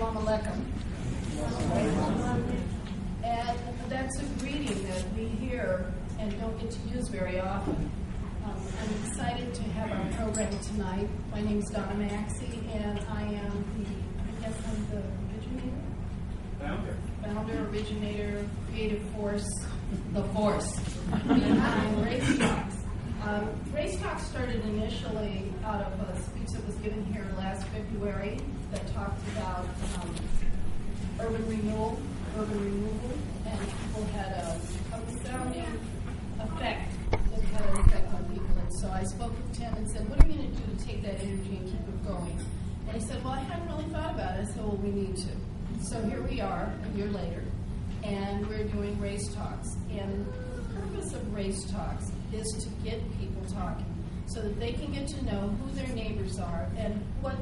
Salam alaikum. And that's a greeting that we hear and don't get to use very often. I'm excited to have our program tonight. My name is Donna Maxey, and I'm the originator? Founder, originator, creative force, the force behind Race Talks. Race Talks started initially out of a speech that was given here last February that talked about urban removal, and people had a resounding effect that had an effect on people. And so I spoke with Tim and said, what are we going to do to take that energy and keep it going? And he said, well, I hadn't really thought about it. I said, well, we need to. So here we are, a year later, and we're doing Race Talks. And the purpose of Race Talks is to get people talking so that they can get to know who their neighbors are and what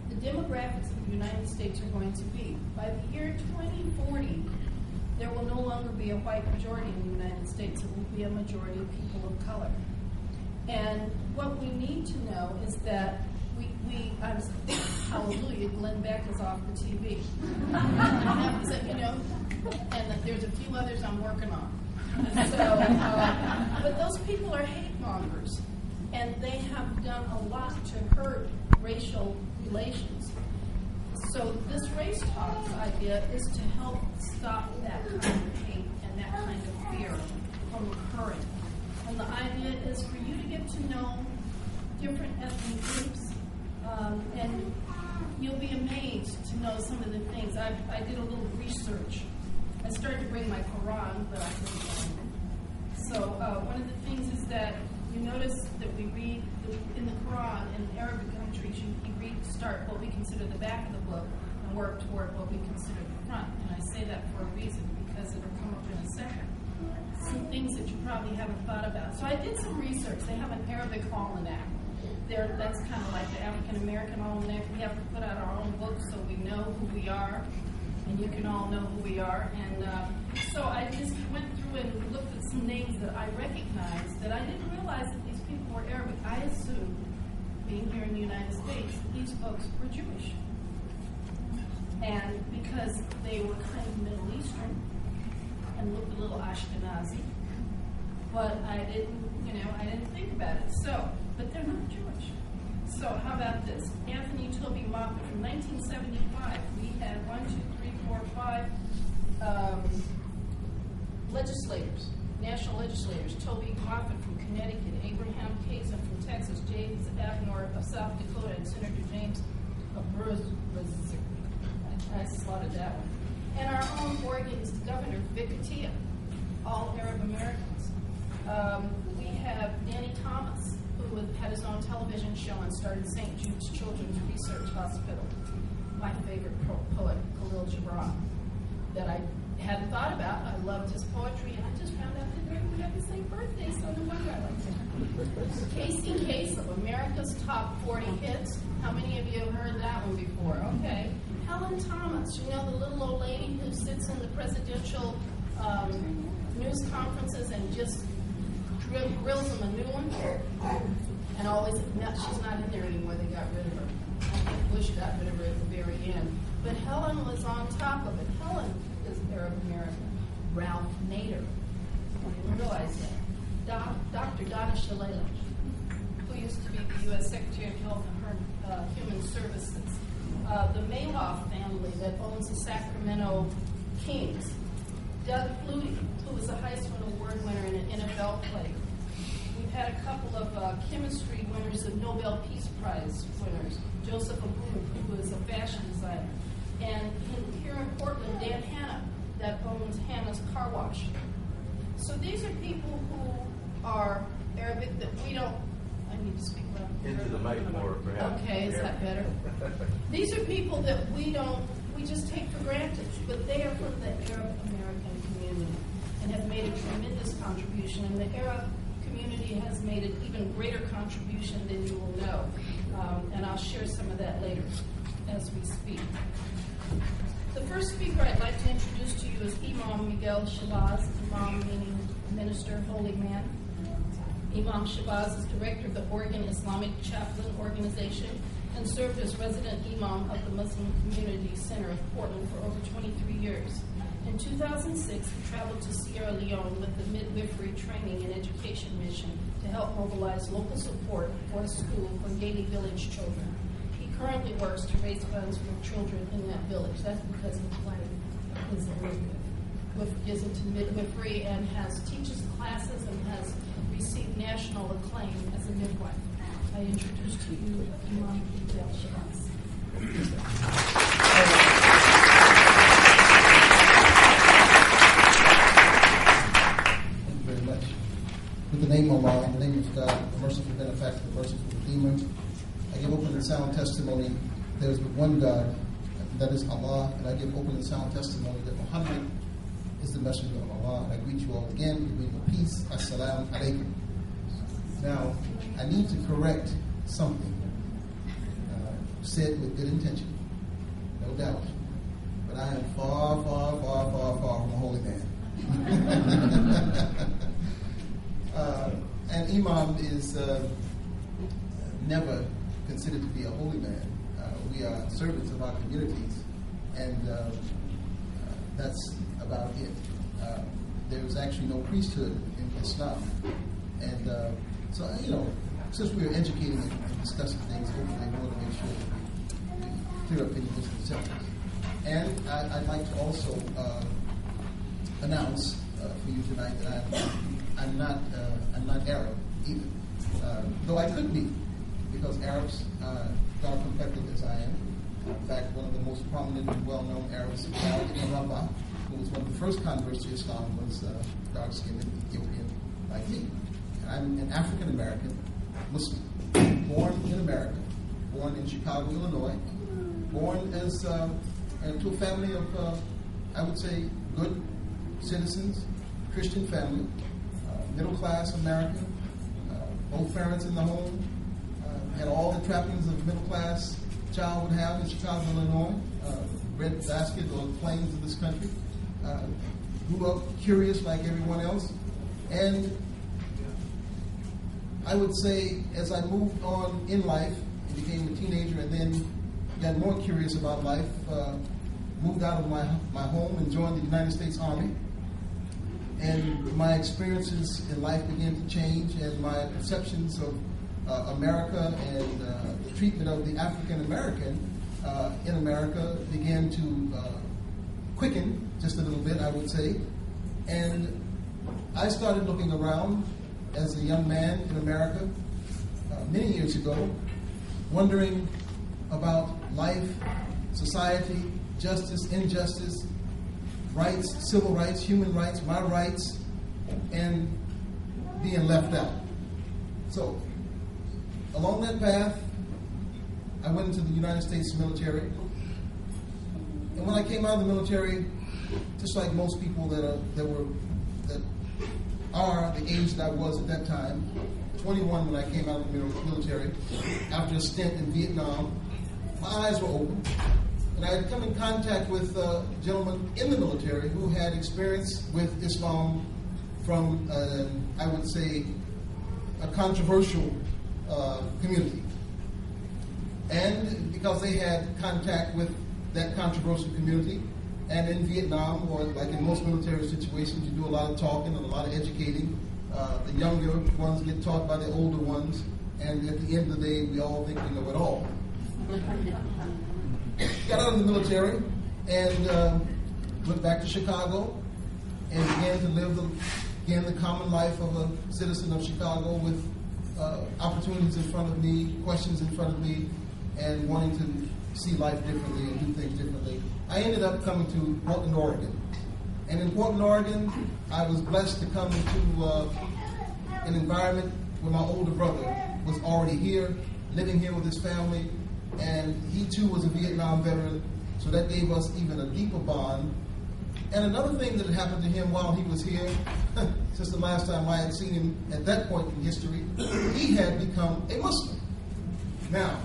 the demographics of the United States are going to be. By the year 2040, there will no longer be a white majority in the United States. It will be a majority of people of color. And what we need to know is that hallelujah, Glenn Beck is off the TV. And there's a few others I'm working on. But those people are hate mongers, and they have done a lot to hurt racial relations. So this Race Talks idea is to help stop that kind of hate and that kind of fear from occurring. And the idea is for you to get to know different ethnic groups, and you'll be amazed to know some of the things. I did a little research. I started to bring my Quran, but I couldn't find it. So one of the things is that you notice that we read in the Quran in Arabic countries, you start what we consider the back of the book and work toward what we consider the front. And I say that for a reason, because it'll come up in a second. Some things that you probably haven't thought about. So I did some research. They have an Arabic almanac. That's kind of like the African American almanac. We have to put out our own books so we know who we are, and you can all know who we are. And so I just went through and looked at some names that I recognized that I didn't realize that these people were Arabic. I assumed, being here in the United States, these folks were Jewish. And because they were kind of Middle Eastern and looked a little Ashkenazi, but I didn't think about it. But they're not Jewish. So how about this? Anthony Toby Moffett from 1975. We had 5 legislators, national legislators. Toby Moffett from Connecticut, Abraham Kazin from Texas, James Abnor of South Dakota, and Senator James of Brunswick. I slotted that one. And our own Oregon's Governor, Vic Atiyeh, all Arab Americans. We have Danny Thomas, who had his own television show and started St. Jude's Children's Research Hospital. My favorite poet, Khalil Gibran, that I hadn't thought about. I loved his poetry, and I just found out that we had the same birthday, so no wonder I liked him. Casey Kasem, America's Top 40 Hits. How many of you have heard that one before? Okay. Helen Thomas, the little old lady who sits in the presidential news conferences and just grills them a new one, and always, she's not in there anymore, they got rid of her. I think Bush got rid of her at the very end. But Helen was on top of it. Helen is Arab American. Ralph Nader, I didn't realize that. Dr. Donna Shalala, who used to be the U.S. Secretary of Health and Human Services. The Mayhoff family that owns the Sacramento Kings. Doug Flutie, who was a Heisman Award winner and an NFL player. We've had a couple of chemistry winners of Nobel Peace Prize winners. Joseph Abud, who is a fashion designer. And here in Portland, Dan Hanna, that owns Hanna's Car Wash. So these are people who are Arabic that we don't, I need to speak loud. Into the mic more, perhaps. Okay, is that better? These are people that we just take for granted, but they are from the Arab American community and have made a tremendous contribution. And the Arab community has made an even greater contribution than you will know. And I'll share some of that later as we speak. The first speaker I'd like to introduce to you is Imam Miguel Shabazz, Imam meaning minister, holy man. Imam Shabazz is director of the Oregon Islamic Chaplain Organization. and served as resident imam of the Muslim Community Center of Portland for over 23 years. In 2006, he traveled to Sierra Leone with the Midwifery Training and Education Mission to help mobilize local support for a school for Gailey Village children. He currently works to raise funds for children in that village. That's because his wife is a midwife, is into midwifery and teaches classes and has received national acclaim as a midwife. I introduce to you Imam Del Shabazz. With the name of Allah, in the name of God, the merciful benefactor, the merciful Redeemer, I give open and sound testimony there is but one God, and that is Allah, and I give open and sound testimony that Muhammad is the messenger of Allah, and I greet you all again in the name of peace. Assalamu alaikum. Now, I need to correct something said with good intention, no doubt, but I am far, far, far, far, far from a holy man. An imam is never considered to be a holy man. We are servants of our communities, and that's about it. There is actually no priesthood in Islam. And so, since we are educating and discussing things, hopefully we want to make sure that we clear up any misconceptions. And I'd like to also announce for you tonight that I'm not Arab either, though I could be, because Arabs are complected as I am. In fact, one of the most prominent and well-known Arabs, Ibn Rabah, who was one of the first converts to Islam, was dark-skinned Ethiopian like me. I'm an African-American Muslim, born in America, born in Chicago, Illinois, born as to a family of, I would say, good citizens, Christian family, middle-class American, both parents in the home, had all the trappings of a middle-class child would have in Chicago, Illinois, bread basket or the plains of this country, grew up curious like everyone else, and I would say as I moved on in life, and became a teenager and then got more curious about life, moved out of my home and joined the United States Army. And my experiences in life began to change, and my perceptions of America and the treatment of the African American in America began to quicken just a little bit, I would say. And I started looking around as a young man in America many years ago, wondering about life, society, justice, injustice, rights, civil rights, human rights, my rights, and being left out. So, along that path, I went into the United States military. And when I came out of the military, just like most people that are the age that I was at that time, 21 when I came out of the military, after a stint in Vietnam, my eyes were open. And I had come in contact with gentlemen in the military who had experience with Islam from, I would say, a controversial community. And because they had contact with that controversial community, and in Vietnam, or like in most military situations, you do a lot of talking and a lot of educating. The younger ones get taught by the older ones, and at the end of the day, we all think we know it all. Got out of the military and went back to Chicago and began to live the common life of a citizen of Chicago with opportunities in front of me, questions in front of me, and wanting to see life differently and do things differently. I ended up coming to Portland, Oregon. And in Portland, Oregon, I was blessed to come into an environment where my older brother was already here, living here with his family, and he too was a Vietnam veteran, so that gave us even a deeper bond. And another thing that had happened to him while he was here, since the last time I had seen him at that point in history, he had become a Muslim. Now,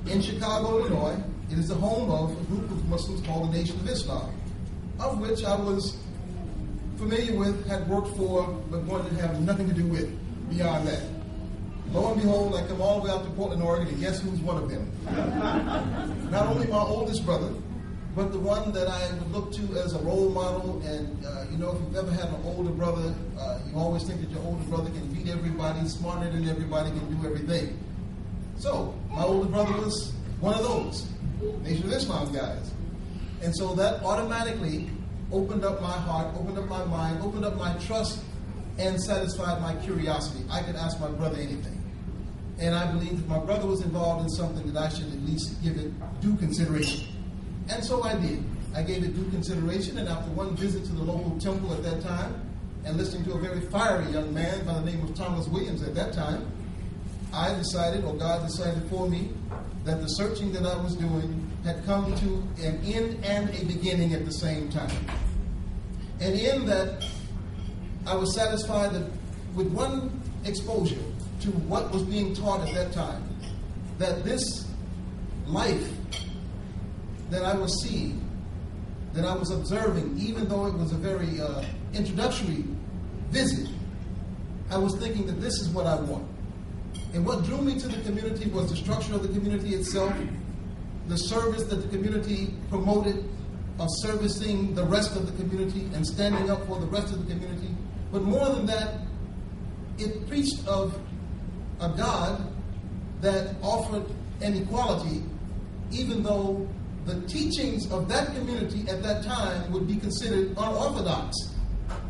in Chicago, Illinois, it is the home of a group of Muslims called the Nation of Islam, of which I was familiar with, had worked for, but wanted to have nothing to do with beyond that. Lo and behold, I come all the way out to Portland, Oregon, and guess who's one of them? Not only my oldest brother, but the one that I would look to as a role model. And, if you've ever had an older brother, you always think that your older brother can beat everybody, smarter than everybody, can do everything. So, my older brother was one of those Nation of Islam guys. And so that automatically opened up my heart, opened up my mind, opened up my trust, and satisfied my curiosity. I could ask my brother anything. And I believed if my brother was involved in something that I should at least give it due consideration. And so I did. I gave it due consideration, and after one visit to the local temple at that time, and listening to a very fiery young man by the name of Thomas Williams at that time, I decided, or God decided for me, that the searching that I was doing had come to an end and a beginning at the same time. And in that, I was satisfied that with one exposure to what was being taught at that time, that this life that I was seeing, that I was observing, even though it was a very introductory visit, I was thinking that this is what I want. And what drew me to the community was the structure of the community itself, the service that the community promoted of servicing the rest of the community and standing up for the rest of the community. But more than that, it preached of a God that offered an equality, even though the teachings of that community at that time would be considered unorthodox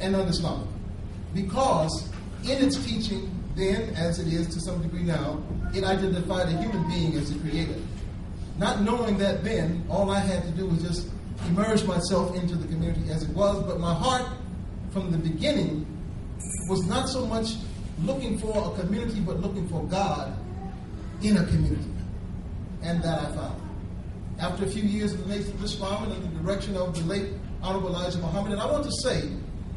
and un-Islamic. Because in its teaching then, as it is to some degree now, it identified a human being as the creator. Not knowing that then, all I had to do was just immerse myself into the community as it was, but my heart from the beginning was not so much looking for a community, but looking for God in a community. And that I found. After a few years in the Nation of Islam and in the direction of the late Honorable Elijah Muhammad, and I want to say,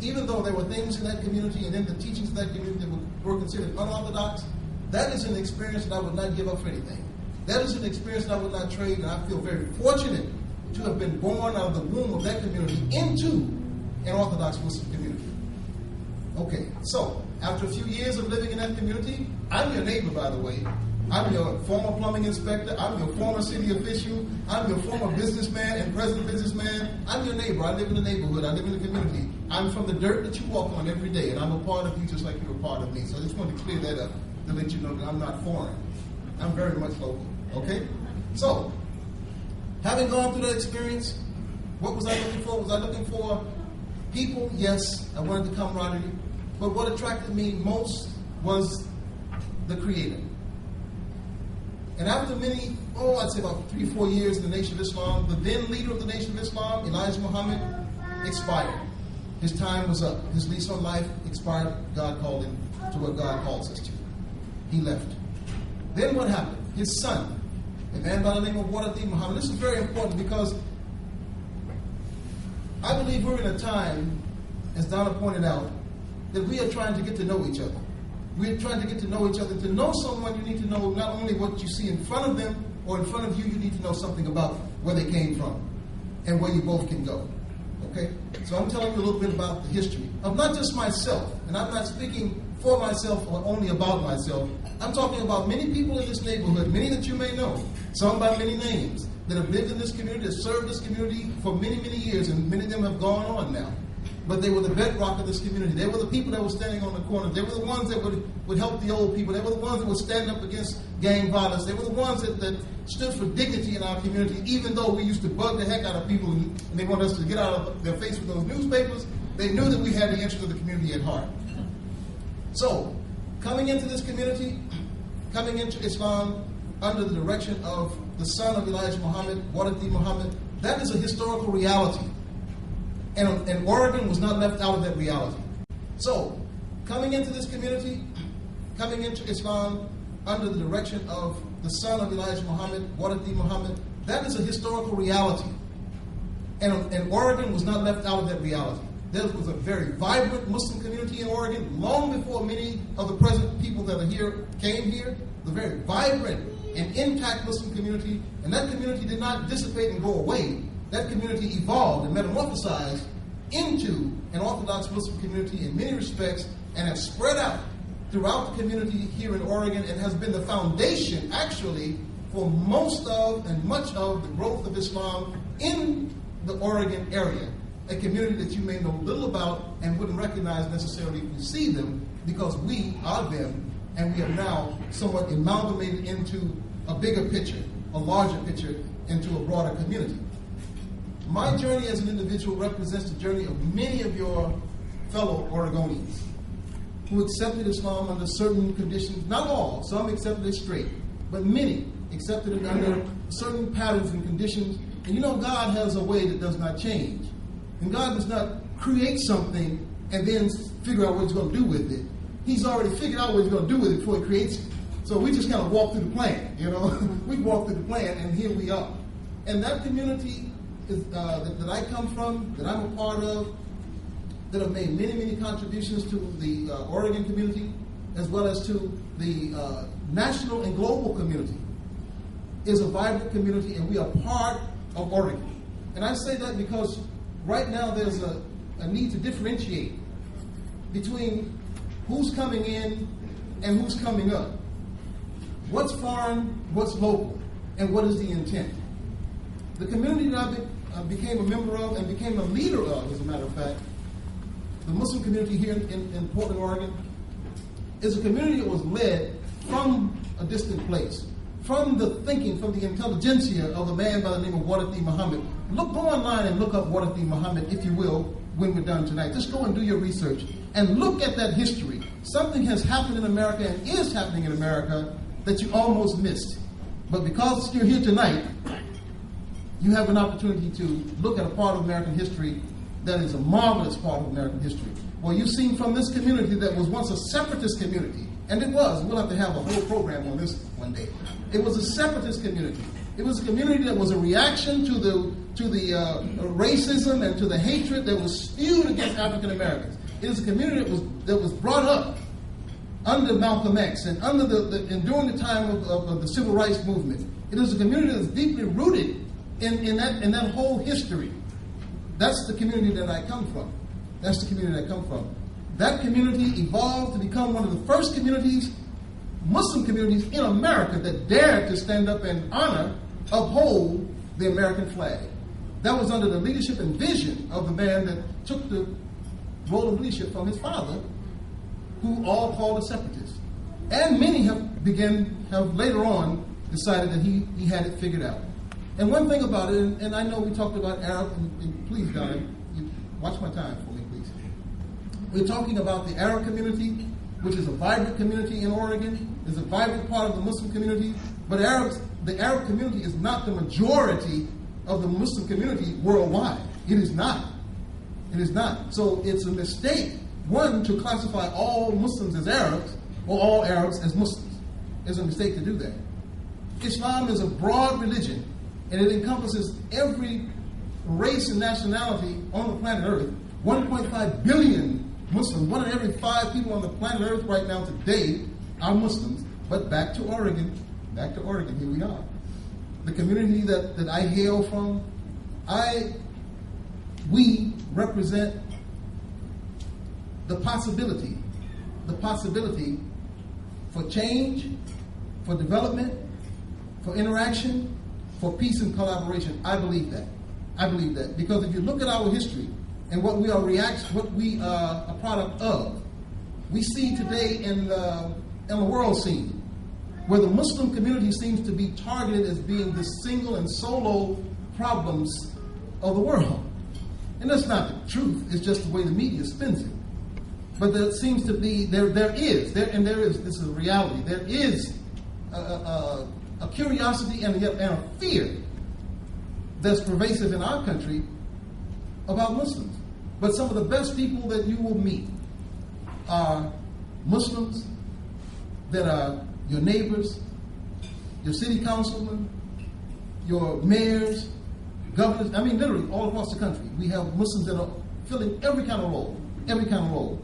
even though there were things in that community and in the teachings of that community that were considered unorthodox, that is an experience that I would not give up for anything. That is an experience that I would not trade, and I feel very fortunate to have been born out of the womb of that community into an Orthodox Muslim community. Okay, so after a few years of living in that community, I'm your neighbor, by the way. I'm your former plumbing inspector. I'm your former city official. I'm your former businessman and present businessman. I'm your neighbor. I live in the neighborhood. I live in the community. I'm from the dirt that you walk on every day, and I'm a part of you just like you're a part of me. So I just want to clear that up to let you know that I'm not foreign. I'm very much local. Okay? So, having gone through that experience, what was I looking for? Was I looking for people? Yes, I wanted the camaraderie. But what attracted me most was the Creator. And after many, I'd say about 3 or 4 years in the Nation of Islam, the then leader of the Nation of Islam, Elijah Muhammad, expired. His time was up. His lease on life expired. God called him to what God calls us to. He left. Then what happened? His son, a man by the name of Muhammad. This is very important because I believe we're in a time, as Donna pointed out, that we are trying to get to know each other. We're trying to get to know each other. To know someone, you need to know not only what you see in front of them or in front of you, you need to know something about where they came from and where you both can go. Okay? So I'm telling you a little bit about the history of not just myself, and I'm not speaking for myself or only about myself. I'm talking about many people in this neighborhood, many that you may know, some by many names, that have lived in this community, that served this community for many, many years, and many of them have gone on now. But they were the bedrock of this community. They were the people that were standing on the corner. They were the ones that would help the old people. They were the ones that would stand up against gang violence. They were the ones that stood for dignity in our community, even though we used to bug the heck out of people and they wanted us to get out of their face with those newspapers. They knew that we had the interest of the community at heart. So, coming into this community, coming into Islam under the direction of the son of Elijah Muhammad, Muhammad, that is a historical reality. And Oregon was not left out of that reality. So, coming into this community, coming into Islam under the direction of the son of Elijah Muhammad, Muhammad, that is a historical reality. And Oregon was not left out of that reality. There was a very vibrant Muslim community in Oregon long before many of the present people that are here came here. The very vibrant and intact Muslim community, and that community did not dissipate and go away. That community evolved and metamorphosized into an Orthodox Muslim community in many respects and have spread out throughout the community here in Oregon and has been the foundation, actually, for most of and much of the growth of Islam in the Oregon area. A community that you may know little about and wouldn't recognize necessarily if you see them, because we are them, and we have now somewhat amalgamated into a bigger picture, a larger picture, into a broader community. My journey as an individual represents the journey of many of your fellow Oregonians who accepted Islam under certain conditions. Not all, some accepted it straight, but many accepted it under certain patterns and conditions. And you know, God has a way that does not change. And God does not create something and then figure out what he's going to do with it. He's already figured out what he's going to do with it before he creates it. So we just kind of walk through the plan, you know. We walk through the plan, and here we are. And that community is, that I come from, that I'm a part of, that have made many, many contributions to the Oregon community, as well as to the national and global community, is a vibrant community, and we are part of Oregon. And I say that because right now there's a need to differentiate between who's coming in and who's coming up. What's foreign, what's local, and what is the intent? The community that I became a member of and became a leader of, as a matter of fact, the Muslim community here in Portland, Oregon, is a community that was led from a distant place, from the thinking, from the intelligentsia of a man by the name of Wadathi Muhammad. Go online and look up Wadathi Muhammad, if you will, when we're done tonight. Just go and do your research and look at that history. Something has happened in America and is happening in America that you almost missed. But because you're here tonight, you have an opportunity to look at a part of American history that is a marvelous part of American history. Well, you've seen from this community that was once a separatist community, and it was. We'll have to have a whole program on this one day. It was a separatist community. It was a community that was a reaction to the racism and to the hatred that was spewed against African Americans. It is a community that was brought up under Malcolm X and and during the time of the Civil Rights Movement. It is a community that is deeply rooted in that whole history. That's the community that I come from. That's the community that I come from. That community evolved to become one of the first communities, Muslim communities in America, that dared to stand up and honor, uphold the American flag. That was under the leadership and vision of the man that took the role of leadership from his father, who all called a separatist. And many have later on decided that he had it figured out. And one thing about it, and I know we talked about Arab, and please, Don, watch my time for me, please. We're talking about the Arab community, which is a vibrant community in Oregon, is a vibrant part of the Muslim community, but the Arab community is not the majority of the Muslim community worldwide. It is not. It is not. So it's a mistake, one, to classify all Muslims as Arabs or all Arabs as Muslims. It's a mistake to do that. Islam is a broad religion, and it encompasses every race and nationality on the planet Earth. 1.5 billion Muslims, 1 in every 5 people on the planet Earth right now today are Muslims. But back to Oregon, here we are. The community that I hail from, we represent the possibility for change, for development, for interaction, for peace and collaboration. I believe that. Because if you look at our history and what we are a product of, we see today in the world scene, where the Muslim community seems to be targeted as being the single and solo problems of the world. And that's not the truth, it's just the way the media spins it. But there seems to be, this is a reality, there is a curiosity and a fear that's pervasive in our country about Muslims. But some of the best people that you will meet are Muslims that are your neighbors, your city councilmen, your mayors, governors. I mean, literally all across the country. We have Muslims that are filling every kind of role.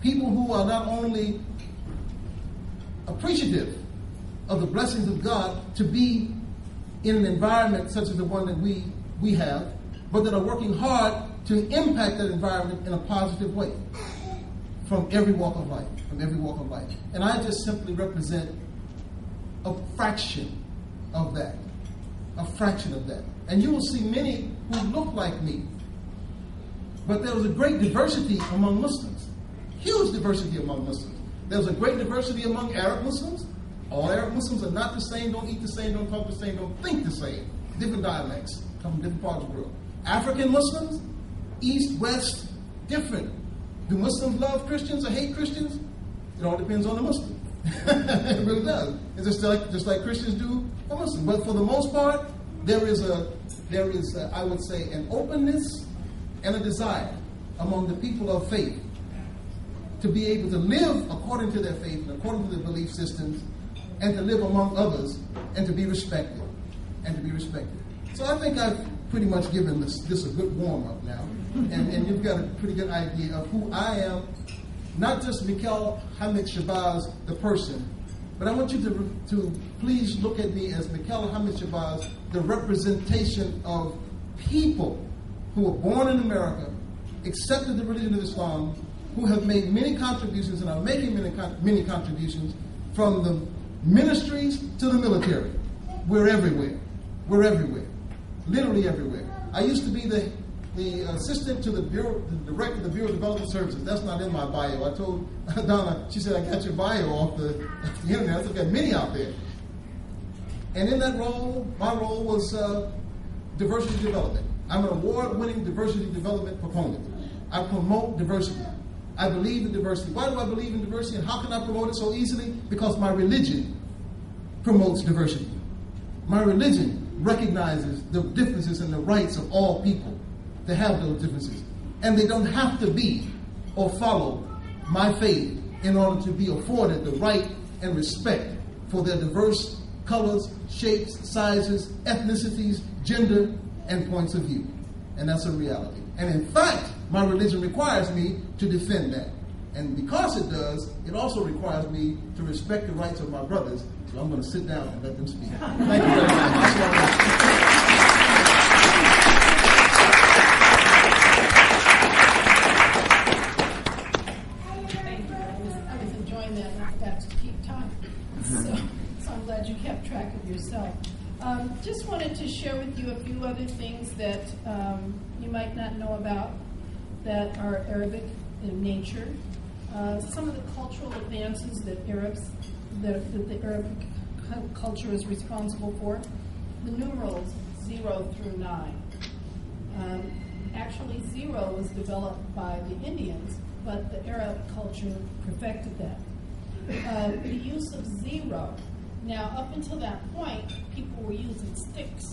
People who are not only appreciative of the blessings of God to be in an environment such as the one that we have, but that are working hard to impact that environment in a positive way. from every walk of life, And I just simply represent a fraction of that. And you will see many who look like me. But there was a great diversity among Muslims. Huge diversity among Muslims. There was a great diversity among Arab Muslims. All Arab Muslims are not the same, don't eat the same, don't talk the same, don't think the same. Different dialects come from different parts of the world. African Muslims, East, West, different. Do Muslims love Christians or hate Christians? It all depends on the Muslim. It really does. It's just like Christians do for Muslims. But for the most part, there is I would say, an openness and a desire among the people of faith to be able to live according to their faith and according to their belief systems, and to live among others and to be respected. So I think I've pretty much given this a good warm-up now. And you've got a pretty good idea of who I am, not just Mikhail Hamid Shabazz, the person, but I want you to please look at me as Mikhail Hamid Shabazz, the representation of people who were born in America, accepted the religion of Islam, who have made many contributions and are making many contributions, from the ministries to the military. We're everywhere. Literally everywhere. I used to be the assistant to the director of the Bureau of Development Services. That's not in my bio. I told Donna, she said, I got your bio off the internet. I said, I've got many out there. And in that role, my role was diversity development. I'm an award-winning diversity development proponent. I promote diversity. I believe in diversity. Why do I believe in diversity, and how can I promote it so easily? Because my religion promotes diversity. My religion recognizes the differences and the rights of all people to have those differences. And they don't have to be or follow my faith in order to be afforded the right and respect for their diverse colors, shapes, sizes, ethnicities, gender, and points of view. And that's a reality. And in fact, my religion requires me to defend that. And because it does, it also requires me to respect the rights of my brothers. So I'm going to sit down and let them speak. Thank you very much. Thank you. I was enjoying that, and I forgot to keep time. So I'm glad you kept track of yourself. Just wanted to share with you a few other things that you might not know about that are Arabic in nature. Some of the cultural advances that the Arabic culture is responsible for. The numerals 0 through 9. Actually, 0 was developed by the Indians, but the Arab culture perfected that. The use of 0. Now, up until that point, people were using sticks,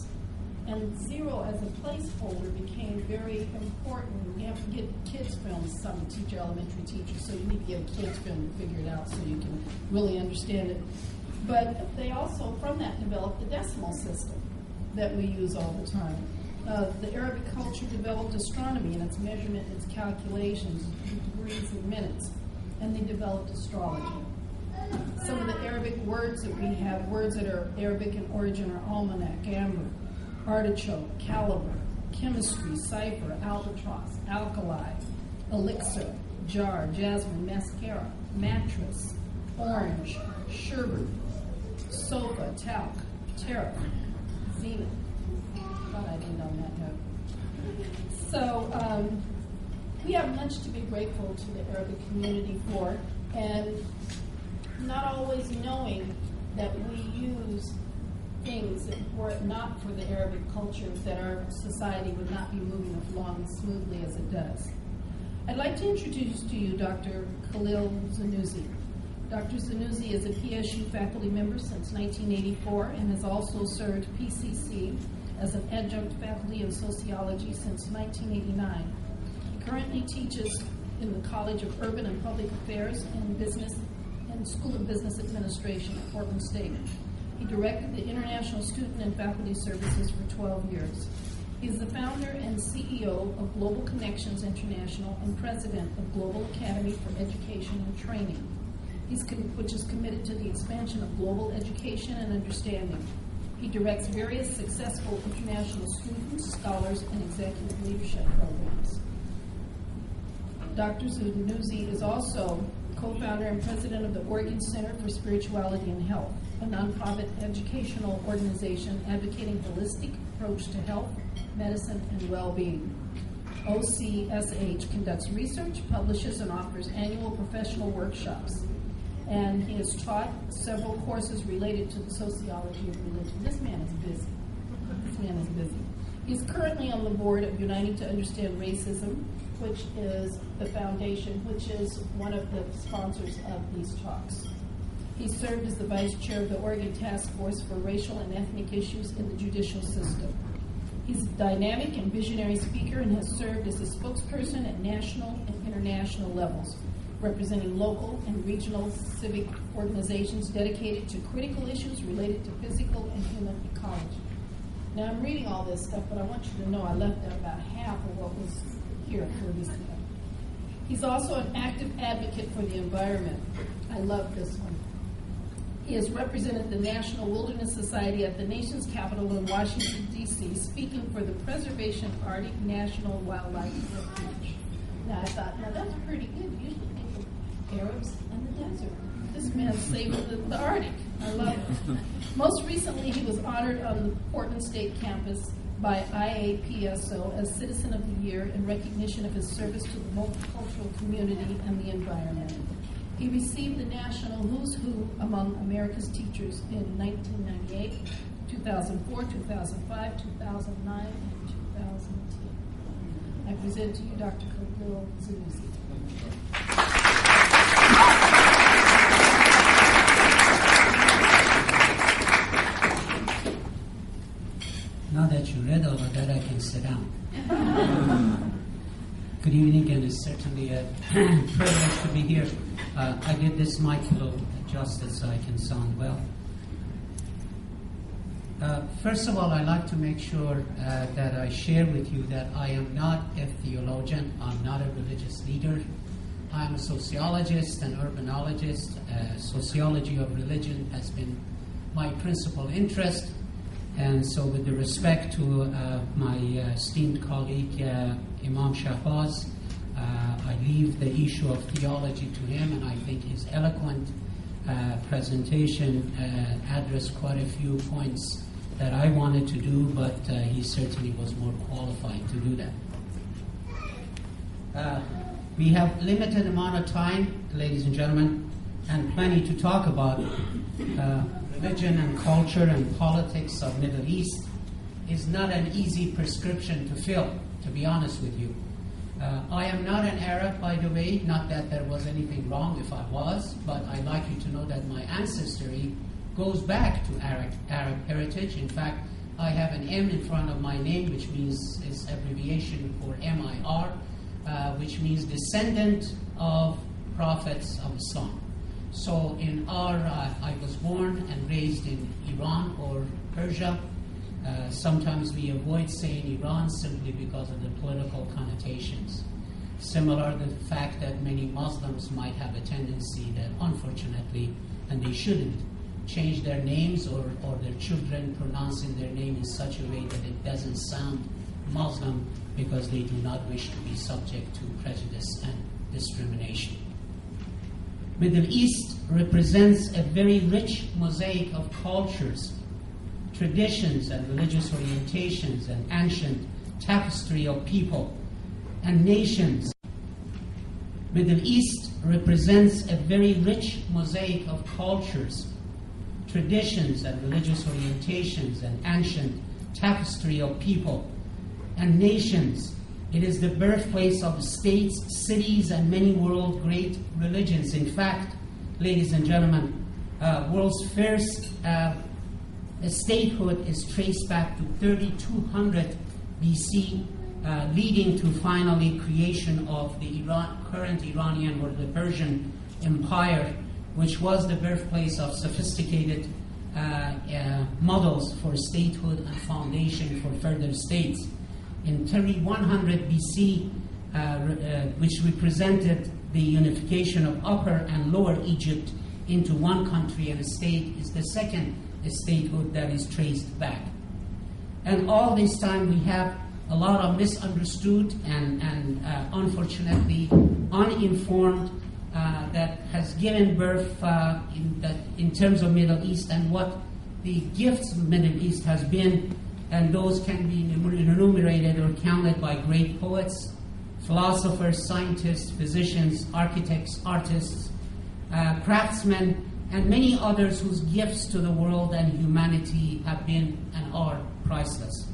and 0 as a placeholder became very important. You have to get kids' films, some teach elementary teachers, so you need to get a kids' film to figure it out so you can really understand it. But they also, from that, developed the decimal system that we use all the time. The Arabic culture developed astronomy and its measurement, its calculations, degrees and minutes, and they developed astrology. Some of the Arabic words that we have, words that are Arabic in origin, are almanac, amber, artichoke, caliber, chemistry, cipher, albatross, alkali, elixir, jar, jasmine, mascara, mattress, orange, sherbet, sofa, talc, tariff, zenith. Thought I didn't know that note. So we have much to be grateful to the Arabic community for, and not always knowing that we use things that were it not for the Arabic culture, that our society would not be moving along as smoothly as it does. I'd like to introduce to you Dr. Khalil Zanouzi. Dr. Zanouzi is a PSU faculty member since 1984 and has also served PCC as an adjunct faculty in sociology since 1989. He currently teaches in the College of Urban and Public Affairs and Business and School of Business Administration at Portland State. He directed the International Student and Faculty Services for 12 years. He is the founder and CEO of Global Connections International and president of Global Academy for Education and Training, which is committed to the expansion of global education and understanding. He directs various successful international students, scholars, and executive leadership programs. Dr. Zanuzzi is also co-founder and president of the Oregon Center for Spirituality and Health, a nonprofit educational organization advocating holistic approach to health, medicine, and well-being. OCSH conducts research, publishes, and offers annual professional workshops. And he has taught several courses related to the sociology of religion. This man is busy. This man is busy. He's currently on the board of Uniting to Understand Racism, which is the foundation, which is one of the sponsors of these talks. He served as the vice chair of the Oregon Task Force for Racial and Ethnic Issues in the Judicial System. He's a dynamic and visionary speaker and has served as a spokesperson at national and international levels, representing local and regional civic organizations dedicated to critical issues related to physical and human ecology. Now, I'm reading all this stuff, but I want you to know I left out about half of what was here for this event. He's also an active advocate for the environment. I love this one. He has represented the National Wilderness Society at the nation's capital in Washington, D.C., speaking for the preservation of Arctic National Wildlife Refuge. Now, I thought, now that's pretty good. You usually think of Arabs and the desert. This man saved the Arctic. I love it. Most recently, he was honored on the Portland State campus by IAPSO as Citizen of the Year in recognition of his service to the multicultural community and the environment. He received the National Who's Who among America's teachers in 1998, 2004, 2005, 2009, and 2010. I present to you Dr. Khalil Zanuzzi. Now that you read all of that, I can sit down. Good evening, and it's certainly a privilege to be here. I did this mic a little justice so I can sound well. First of all, I'd like to make sure that I share with you that I am not a theologian. I'm not a religious leader. I'm a sociologist and urbanologist. Sociology of religion has been my principal interest. And so with the respect to my esteemed colleague, Imam Shahbaz, I leave the issue of theology to him, and I think his eloquent presentation addressed quite a few points that I wanted to do, but he certainly was more qualified to do that. We have limited amount of time, ladies and gentlemen, and plenty to talk about. Religion and culture and politics of Middle East is not an easy prescription to fill, to be honest with you. I am not an Arab, by the way, not that there was anything wrong if I was, but I'd like you to know that my ancestry goes back to Arab heritage. In fact, I have an M in front of my name, which means it's abbreviation for MIR, which means descendant of prophets of Islam. So I was born and raised in Iran or Persia. Sometimes we avoid saying Iran simply because of the political connotations. Similar to the fact that many Muslims might have a tendency that, unfortunately, and they shouldn't, change their names or their children pronouncing their name in such a way that it doesn't sound Muslim because they do not wish to be subject to prejudice and discrimination. Middle East represents a very rich mosaic of cultures, traditions, and religious orientations, and ancient tapestry of people and nations. Middle East represents a very rich mosaic of cultures, traditions, and religious orientations, and ancient tapestry of people and nations. It is the birthplace of states, cities, and many world great religions. In fact, ladies and gentlemen, world's first statehood is traced back to 3200 BC, leading to finally creation of the current Iranian or the Persian Empire, which was the birthplace of sophisticated models for statehood and foundation for further states. In 3100 BC, which represented the unification of Upper and Lower Egypt into one country and a state, is the second statehood that is traced back. And all this time we have a lot of misunderstood and unfortunately uninformed that has given birth in terms of Middle East and what the gifts of Middle East has been, and those can be enumerated or counted by great poets, philosophers, scientists, physicians, architects, artists, craftsmen, and many others whose gifts to the world and humanity have been and are priceless.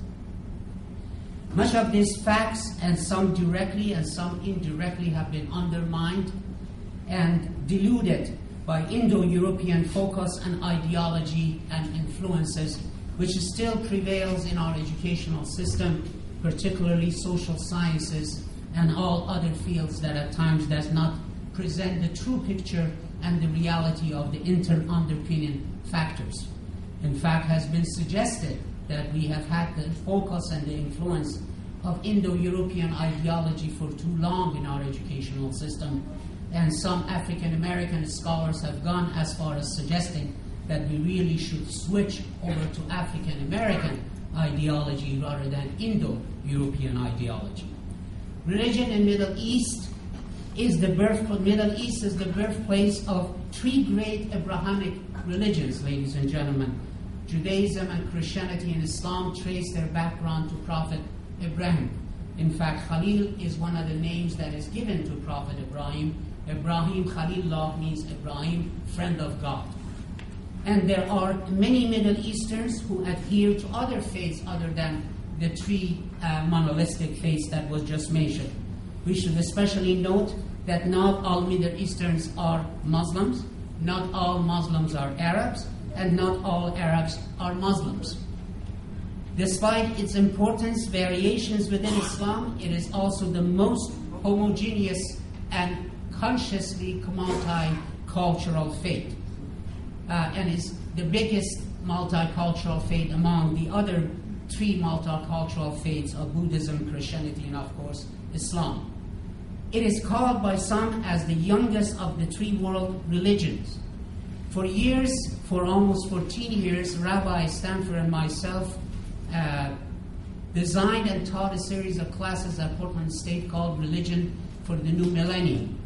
Much of these facts, and some directly and some indirectly, have been undermined and diluted by Indo-European focus and ideology and influences, which still prevails in our educational system, particularly social sciences and all other fields that at times does not present the true picture and the reality of the underpinning factors. In fact, has been suggested that we have had the focus and the influence of Indo-European ideology for too long in our educational system, and some African American scholars have gone as far as suggesting that we really should switch over to African American ideology rather than Indo-European ideology. Religion in Middle East is the birthplace of three great Abrahamic religions, ladies and gentlemen. Judaism and Christianity and Islam trace their background to Prophet Ibrahim. In fact, Khalil is one of the names that is given to Prophet Ibrahim. Ibrahim Khalilullah means Ibrahim, friend of God. And there are many Middle Easterns who adhere to other faiths other than the three monolithic faiths that was just mentioned. We should especially note that not all Middle Easterns are Muslims, not all Muslims are Arabs, and not all Arabs are Muslims. Despite its importance, variations within Islam, it is also the most homogeneous and consciously multicultural faith, and is the biggest multicultural faith among the other three multicultural faiths of Buddhism, Christianity, and of course Islam. It is called by some as the youngest of the three world religions. For years, for almost 14 years, Rabbi Stanford and myself designed and taught a series of classes at Portland State called Religion for the New Millennium.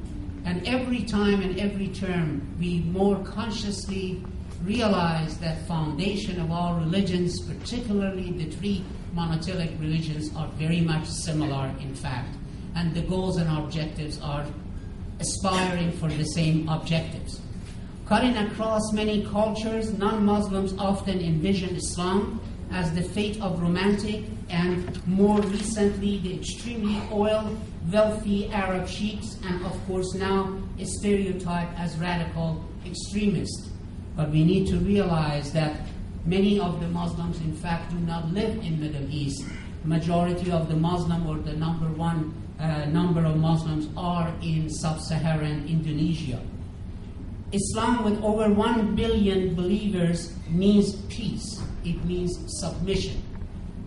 And every time and every term, we more consciously realize that foundation of all religions, particularly the three monotheistic religions, are very much similar, in fact. And the goals and objectives are aspiring for the same objectives. Cutting across many cultures, non-Muslims often envision Islam as the fate of romantic and, more recently, the extremely wealthy Arab sheikhs, and of course now a stereotype as radical extremists. But we need to realize that many of the Muslims, in fact, do not live in Middle East. The majority of the Muslim, or the number of Muslims, are in sub-Saharan Indonesia. Islam, with over 1 billion believers, means peace. It means submission,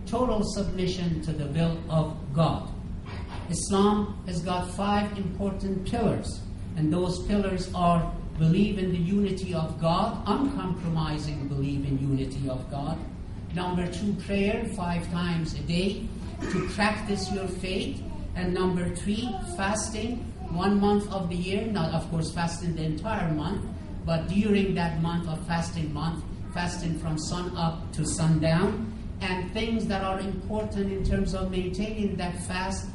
total submission to the will of God. Islam has got 5 important pillars, and those pillars are: believe in the unity of God, uncompromising believe in unity of God. Number 2, prayer 5 times a day to practice your faith. And number 3, fasting 1 month of the year, not of course fasting the entire month, but during that month of fasting month, fasting from sun up to sundown, and things that are important in terms of maintaining that fast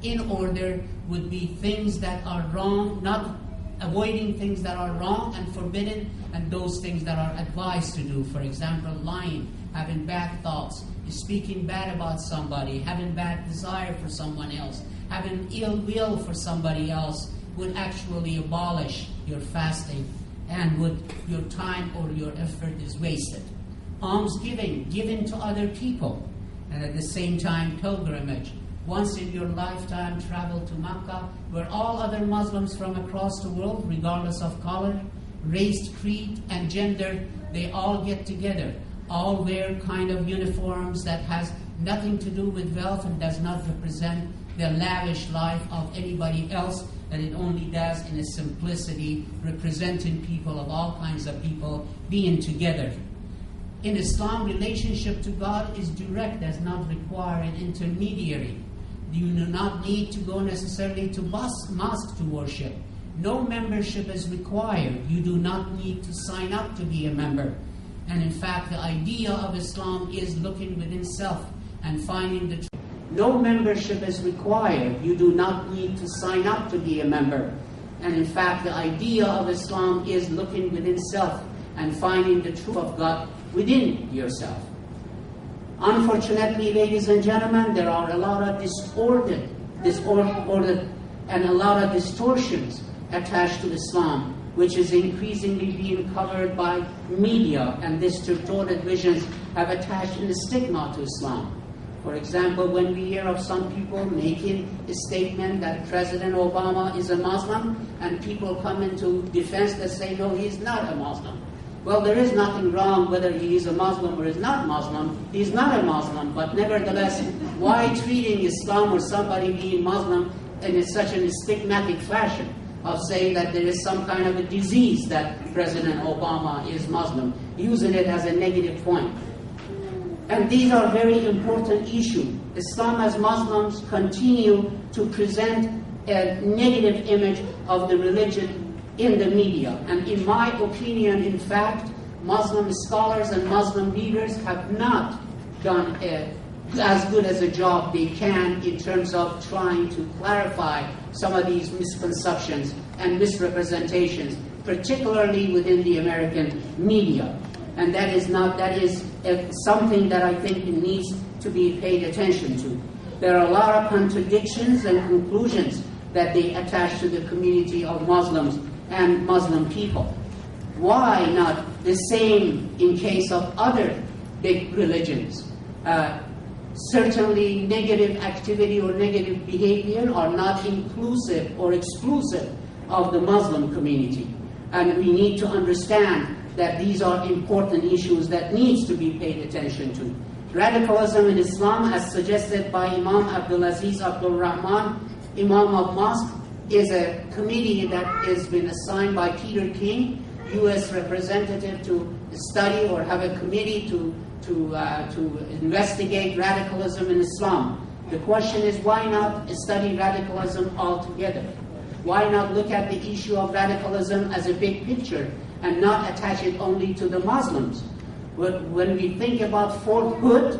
in order would be things that are wrong, not avoiding things that are wrong and forbidden, and those things that are advised to do. For example, lying, having bad thoughts, speaking bad about somebody, having bad desire for someone else, having ill will for somebody else would actually abolish your fasting, and would your time or your effort is wasted. Almsgiving, giving to other people, and at the same time pilgrimage. Once in your lifetime, travel to Mecca, where all other Muslims from across the world, regardless of color, race, creed, and gender, they all get together. All wear kind of uniforms that has nothing to do with wealth and does not represent the lavish life of anybody else, and it only does in a simplicity, representing people of all kinds of people being together. In Islam, relationship to God is direct, does not require an intermediary. You do not need to go necessarily to mosque to worship. No membership is required. You do not need to sign up to be a member. And in fact, the idea of Islam is looking within self and finding the truth. No membership is required. You do not need to sign up to be a member. And in fact, the idea of Islam is looking within self and finding the truth of God within yourself. Unfortunately, ladies and gentlemen, there are a lot of disordered and a lot of distortions attached to Islam, which is increasingly being covered by media, and distorted visions have attached a stigma to Islam. For example, when we hear of some people making a statement that President Obama is a Muslim, and people come into defense that say, no, he's not a Muslim. Well, there is nothing wrong whether he is a Muslim or is not Muslim. He's not a Muslim, but nevertheless, why treating Islam or somebody being Muslim in such a stigmatic fashion of saying that there is some kind of a disease that President Obama is Muslim, using it as a negative point. And these are very important issues. Islam as Muslims continue to present a negative image of the religion in the media. And in my opinion, in fact, Muslim scholars and Muslim leaders have not done as good as a job they can in terms of trying to clarify some of these misconceptions and misrepresentations, particularly within the American media. And that is something that I think needs to be paid attention to. There are a lot of contradictions and conclusions that they attach to the community of Muslims and Muslim people. Why not the same in case of other big religions? Certainly negative activity or negative behavior are not inclusive or exclusive of the Muslim community. And we need to understand that these are important issues that needs to be paid attention to. Radicalism in Islam, as suggested by Imam Abdulaziz Abdul Rahman, Imam of Mosque, is a committee that has been assigned by Peter King, U.S. representative, to study or have a committee to investigate radicalism in Islam. The question is, why not study radicalism altogether? Why not look at the issue of radicalism as a big picture and not attach it only to the Muslims? When we think about Fort Hood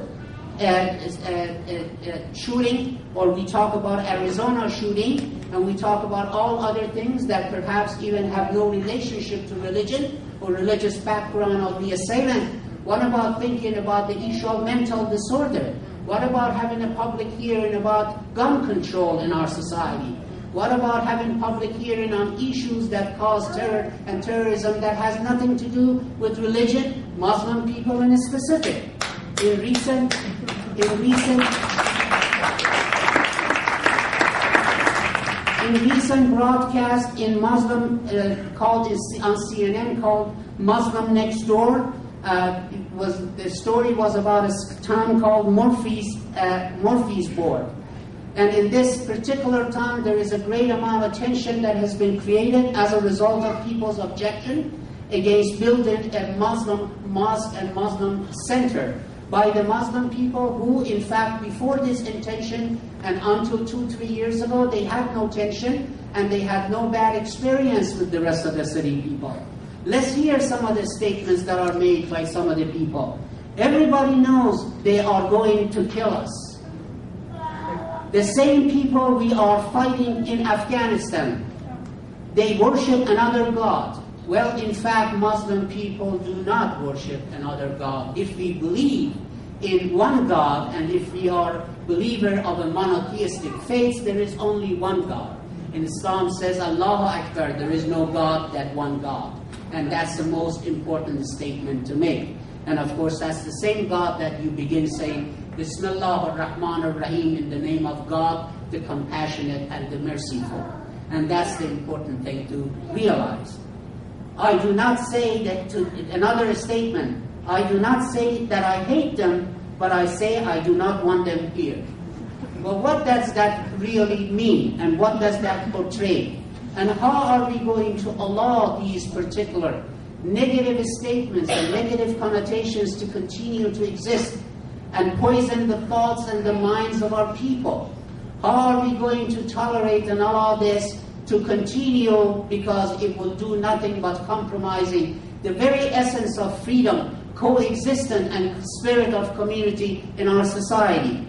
shooting, or we talk about Arizona shooting, and we talk about all other things that perhaps even have no relationship to religion or religious background of the assailant, what about thinking about the issue of mental disorder? What about having a public hearing about gun control in our society? What about having public hearing on issues that cause terror and terrorism that has nothing to do with religion, Muslim people in specific? In recent broadcast in Muslim on CNN called Muslim Next Door, the story was about a town called Murphy's-Board. And in this particular town, there is a great amount of tension that has been created as a result of people's objection against building a Muslim mosque and Muslim center by the Muslim people who, in fact, before this intention and until 2-3 years ago, they had no tension and they had no bad experience with the rest of the city people. Let's hear some of the statements that are made by some of the people. Everybody knows they are going to kill us. The same people we are fighting in Afghanistan, they worship another god. Well, in fact, Muslim people do not worship another god. If we believe in one God, and if we are believer of a monotheistic faith, there is only one God. And Islam says, Allahu Akbar, there is no God but one God. And that's the most important statement to make. And of course, that's the same God that you begin saying, Bismillah ar-Rahman ar-Rahim, in the name of God, the compassionate and the merciful. And that's the important thing to realize. I do not say that, to another statement, I do not say that I hate them, but I say I do not want them here. Well, what does that really mean? And what does that portray? And how are we going to allow these particular negative statements and negative connotations to continue to exist and poison the thoughts and the minds of our people? How are we going to tolerate and allow this to continue, because it will do nothing but compromising the very essence of freedom, coexistence, and spirit of community in our society?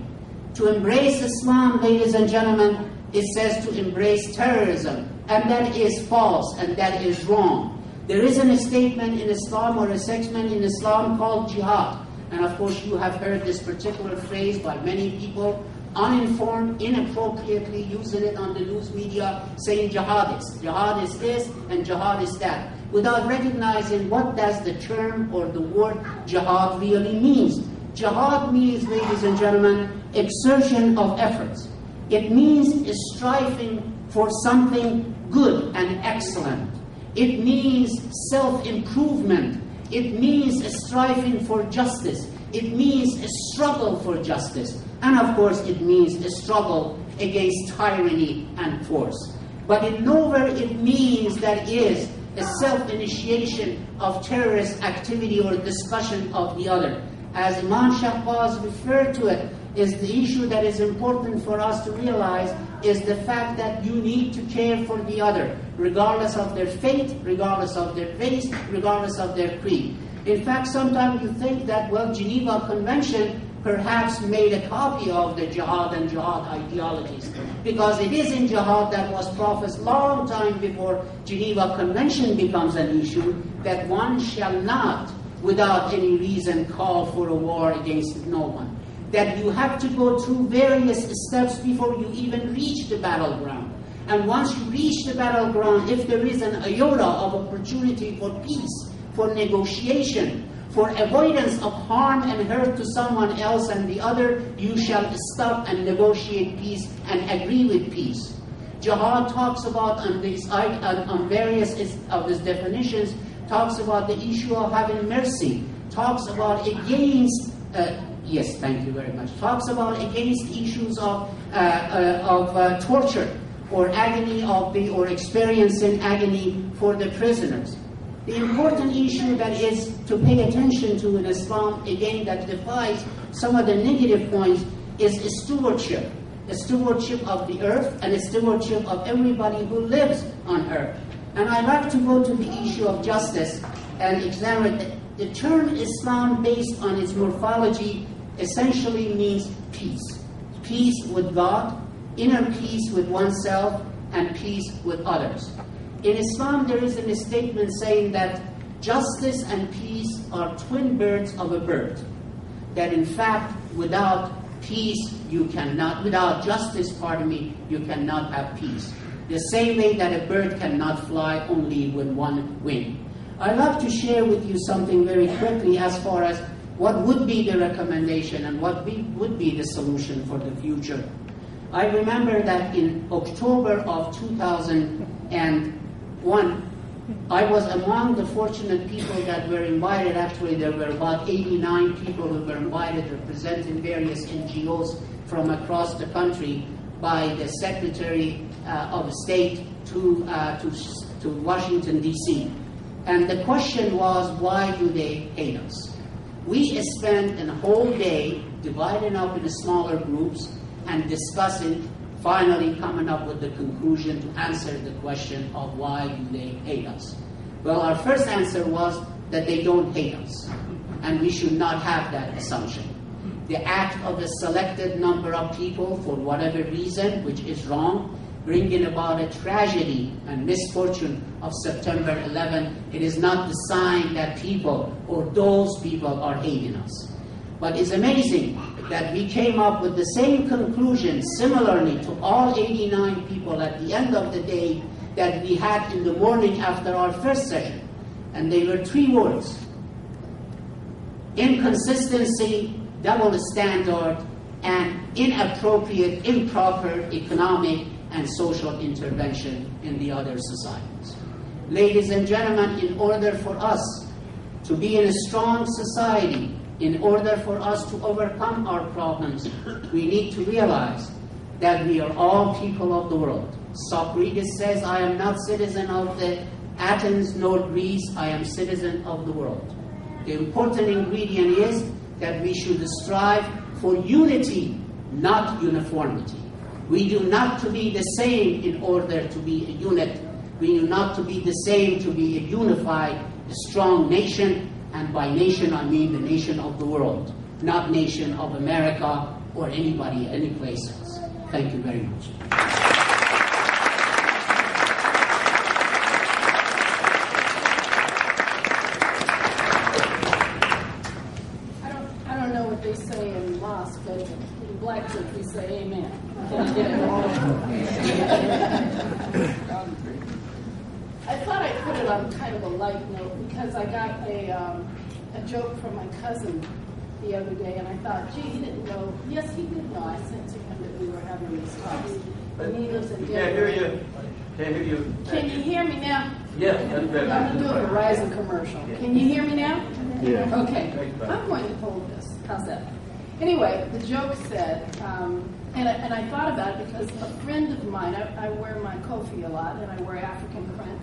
To embrace Islam, ladies and gentlemen, it says to embrace terrorism, and that is false and that is wrong. There isn't a statement in Islam or a segment in Islam called jihad. And of course you have heard this particular phrase by many people, uninformed, inappropriately using it on the news media, saying jihadist. Jihad is this and jihad is that, without recognizing what does the term or the word jihad really means. Jihad means, ladies and gentlemen, exertion of efforts. It means striving for something good and excellent. It means self-improvement. It means striving for justice. It means a struggle for justice. And of course, it means a struggle against tyranny and force. But in nowhere it means that is a self-initiation of terrorist activity or discussion of the other. As Imam Shahbaz referred to it, is the issue that is important for us to realize is the fact that you need to care for the other, regardless of their faith, regardless of their race, regardless of their creed. In fact, sometimes you think that, well, Geneva Convention perhaps made a copy of the jihad and jihad ideologies, because it is in jihad that was prophesied long time before Geneva Convention becomes an issue, that one shall not, without any reason, call for a war against no one. That you have to go through various steps before you even reach the battleground. And once you reach the battleground, if there is an iota of opportunity for peace, for negotiation, for avoidance of harm and hurt to someone else and the other, you shall stop and negotiate peace and agree with peace. Jihad talks about, on various of its definitions, talks about the issue of having mercy, talks about against, yes, thank you very much, talks about against issues of torture or agony or experiencing agony for the prisoners. The important issue that is to pay attention to in Islam, again, that defies some of the negative points, is stewardship. A stewardship of the earth and a stewardship of everybody who lives on earth. And I'd like to go to the issue of justice and examine the term Islam based on its morphology essentially means peace. Peace with God, inner peace with oneself, and peace with others. In Islam, there is a statement saying that justice and peace are twin birds of a bird. That in fact, without peace, without justice, you cannot have peace. The same way that a bird cannot fly only with one wing. I'd love to share with you something very quickly as far as what would be the recommendation and what would be the solution for the future. I remember that in October of 2001, I was among the fortunate people that were invited. Actually, there were about 89 people who were invited, representing various NGOs from across the country, by the Secretary of State to Washington, D.C. And the question was, why do they hate us? We spent a whole day dividing up into smaller groups and discussing, finally coming up with the conclusion to answer the question of why do they hate us. Well, our first answer was that they don't hate us, and we should not have that assumption. The act of a selected number of people, for whatever reason, which is wrong, bringing about a tragedy and misfortune of September 11, it is not the sign that people or those people are hating us. But it's amazing that we came up with the same conclusion similarly to all 89 people at the end of the day that we had in the morning after our first session. And they were 3 words: inconsistency, double standard, and inappropriate, improper economic and social intervention in the other societies. Ladies and gentlemen, in order for us to be in a strong society, in order for us to overcome our problems, we need to realize that we are all people of the world. Socrates says, I am not citizen of the Athens nor Greece, I am citizen of the world. The important ingredient is that we should strive for unity, not uniformity. We do not to be the same in order to be a unit. We do not to be the same to be a unified, strong nation, and by nation I mean the nation of the world, not nation of America or anybody, any place else. Thank you very much. I don't know what they say in mosque, but in black church we say amen. I thought I'd put it on kind of a light note because I got a joke from my cousin the other day, and I thought, gee, he didn't know. Yes, he did know. I said to him that we were having these talks. And he lives in Denver. Can't hear you. Can't hear you. Can you hear me now? Yeah, that's better. I'm going to do a Verizon commercial. Can you hear me now? Yeah. Okay. I'm going to hold this. How's that? Anyway, the joke said, and I thought about it because a friend of mine, I wear my kofi a lot, and I wear African print,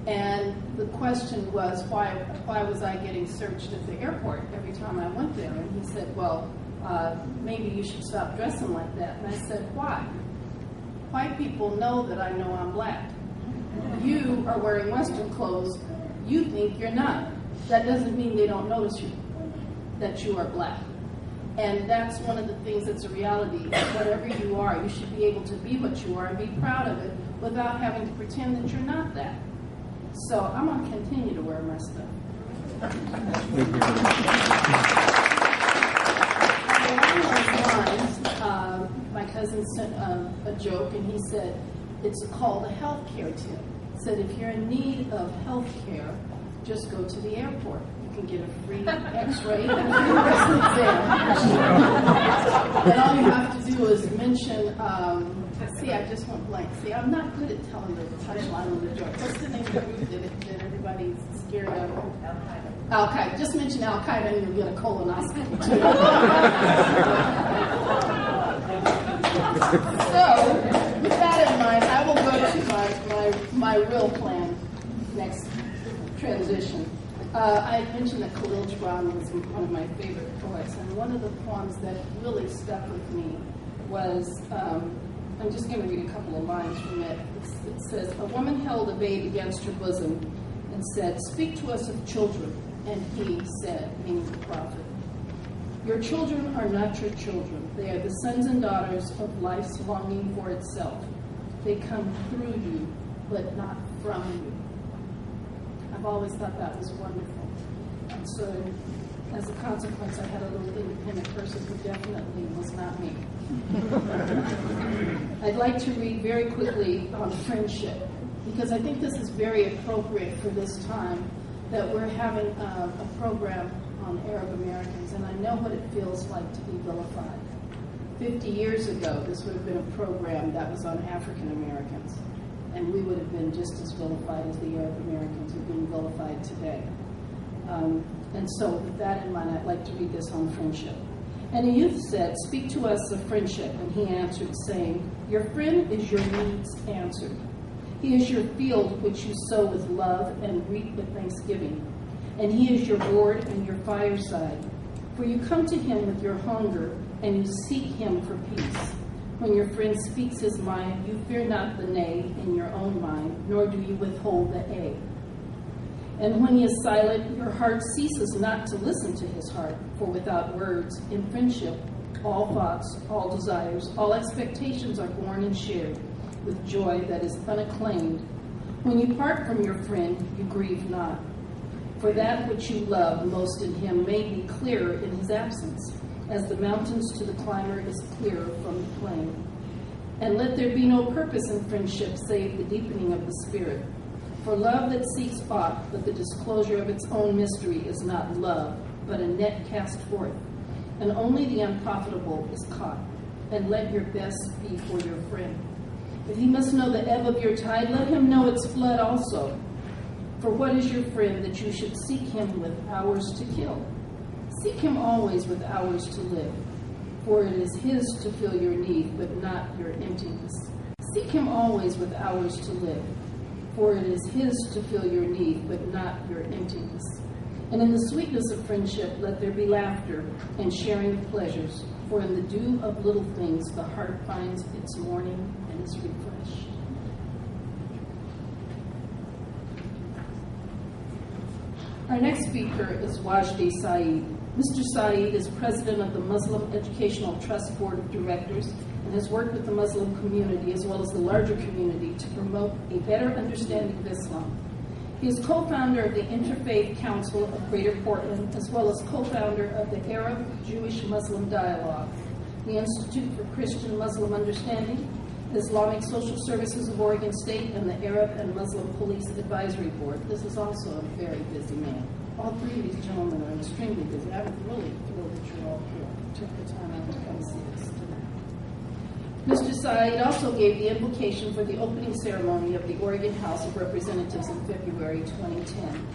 and the question was, why was I getting searched at the airport every time I went there? And he said, well, maybe you should stop dressing like that. And I said, why? White people know that I know I'm black. You are wearing Western clothes. You think you're not. That doesn't mean they don't notice you, that you are black. And that's one of the things that's a reality. Whatever you are, you should be able to be what you are and be proud of it without having to pretend that you're not that. So I'm going to continue to wear my stuff. Along those lines, my cousin sent a joke, and he said, it's called a health care tip. He said, if you're in need of health care, just go to the airport. You can get a free x-ray and a free wrist exam. And all you have to do is mention, see, I just went blank. See, I'm not good at telling the touchline of the joke. What's the name of the group that everybody's scared of? Al-Qaeda. Just mention Al-Qaeda and you'll get a colonoscopy, too. So, with that in mind, I will go to my real plan next transition. I had mentioned that Khalil Gibran was one of my favorite poets, and one of the poems that really stuck with me was, I'm just going to read a couple of lines from it. It says, a woman held a babe against her bosom and said, speak to us of children. And he said, meaning the prophet, your children are not your children. They are the sons and daughters of life's longing for itself. They come through you, but not from you. I've always thought that was wonderful. And so, as a consequence, I had a little independent person who definitely was not me. I'd like to read very quickly on friendship, because I think this is very appropriate for this time that we're having a program on Arab Americans, and I know what it feels like to be vilified. 50 years ago, this would have been a program that was on African Americans, and we would have been just as vilified as the Arab Americans are being vilified today. And so with that in mind, I'd like to read this on friendship. And a youth said, speak to us of friendship. And he answered, saying, your friend is your needs answered. He is your field which you sow with love and reap with thanksgiving. And he is your board and your fireside. For you come to him with your hunger, and you seek him for peace. When your friend speaks his mind, you fear not the nay in your own mind, nor do you withhold the a. And when he is silent, your heart ceases not to listen to his heart, for without words, in friendship, all thoughts, all desires, all expectations are born and shared with joy that is unacclaimed. When you part from your friend, you grieve not, for that which you love most in him may be clearer in his absence, as the mountains to the climber is clearer from the plain. And let there be no purpose in friendship save the deepening of the spirit. For love that seeks aught but the disclosure of its own mystery is not love, but a net cast forth. And only the unprofitable is caught. And let your best be for your friend. If he must know the ebb of your tide, let him know its flood also. For what is your friend that you should seek him with hours to kill? Seek him always with hours to live. For it is his to fill your need, but not your emptiness. Seek him always with hours to live. for it is his to fill your need, but not your emptiness. And in the sweetness of friendship, let there be laughter and sharing of pleasures, for in the dew of little things the heart finds its morning and is refreshed. Our next speaker is Wajdi Saeed. Mr. Saeed is president of the Muslim Educational Trust Board of Directors and has worked with the Muslim community as well as the larger community to promote a better understanding of Islam. He is co-founder of the Interfaith Council of Greater Portland, as well as co-founder of the Arab-Jewish-Muslim Dialogue, the Institute for Christian Muslim Understanding, the Islamic Social Services of Oregon State, and the Arab and Muslim Police Advisory Board. This is also a very busy man. All three of these gentlemen are extremely busy. I was really thrilled that you're all here. Took the time out to come see us today. Mr. Saeed also gave the invocation for the opening ceremony of the Oregon House of Representatives in February 2010.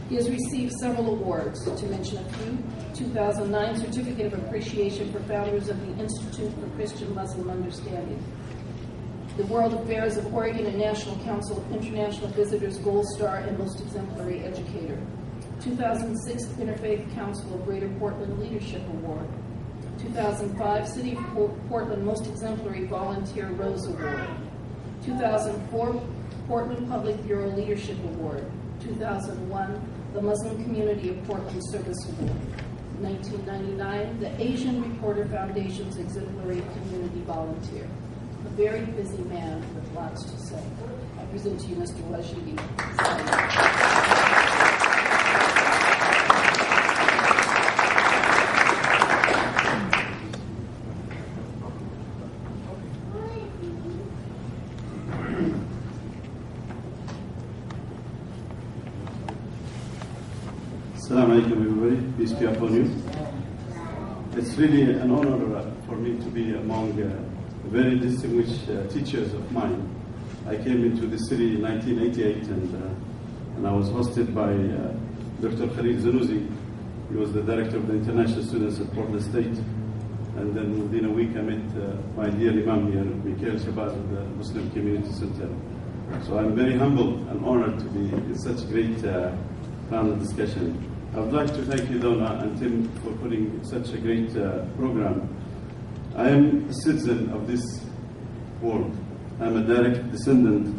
He has received several awards, to mention a few: 2009 Certificate of Appreciation for Founders of the Institute for Christian Muslim Understanding, the World Affairs of Oregon and National Council of International Visitors Gold Star and Most Exemplary Educator, 2006 Interfaith Council of Greater Portland Leadership Award, 2005 City of Portland Most Exemplary Volunteer Rose Award, 2004 Portland Public Bureau Leadership Award, 2001 the Muslim Community of Portland Service Award, 1999 the Asian Reporter Foundation's Exemplary Community Volunteer. A very busy man with lots to say. I present to you Mr. Wajdi Saeed. Assalamu alaikum, everybody. Peace be upon you. It's really an honor for me to be among very distinguished teachers of mine. I came into the city in 1988 and I was hosted by Dr. Khalid Zanouzi. He was the director of the International Students at Portland State. And then within a week I met my dear Imam here, Mikhail Shabazz of the Muslim Community Center. So I'm very humble and honored to be in such great panel discussion. I would like to thank you, Donna and Tim, for putting such a great program. I am a citizen of this world. I'm a direct descendant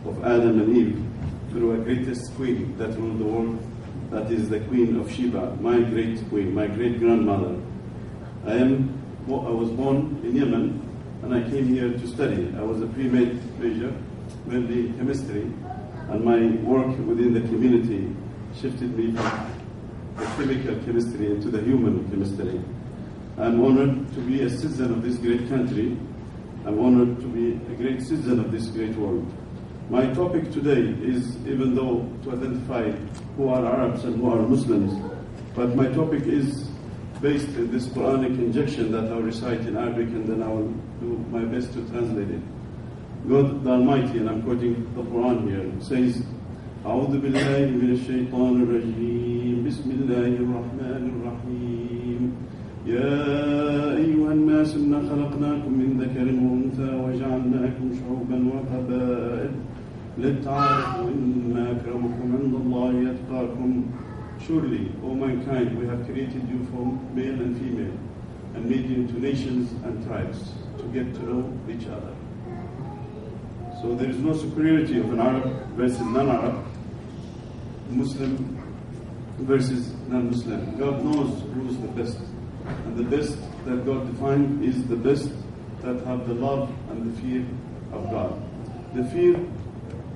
of Adam and Eve through a greatest queen that ruled the world, that is the Queen of Sheba, my great queen, my great-grandmother. I was born in Yemen, and I came here to study. I was a pre-med major, mainly chemistry, and my work within the community shifted me from the chemical chemistry into the human chemistry. I'm honored to be a citizen of this great country. I'm honored to be a great citizen of this great world. My topic today is, even though to identify who are Arabs and who are Muslims, but my topic is based in this Quranic injection that I'll recite in Arabic, and then I will do my best to translate it. God the Almighty, and I'm quoting the Quran here, says, أعوذ بالله من الشيطان الرجيم بسم الله الرحمن الرحيم يا أيها الناس إنا خلقناكم من ذكر وأنثى وجعلناكم شعوبا وقبائل لتعارفوا إن أكرمكم عند الله يتقاكم. Surely, O mankind, we have created you from male and female and made you into nations and tribes to get to know each other. So there is no superiority of an Arab versus non-Arab, Muslim versus non-Muslim. God knows who is the best. And the best that God defined is the best that have the love and the fear of God. The fear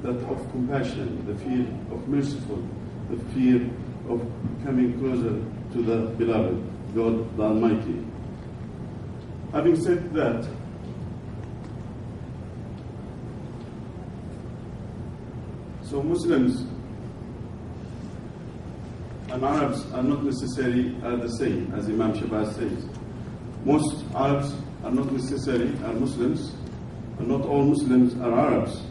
that of compassion, the fear of merciful, the fear of coming closer to the beloved, God the Almighty. Having said that, so Muslims and Arabs are not necessarily the same, as Imam Shabazz says. Most Arabs are not necessarily Muslims, and not all Muslims are Arabs.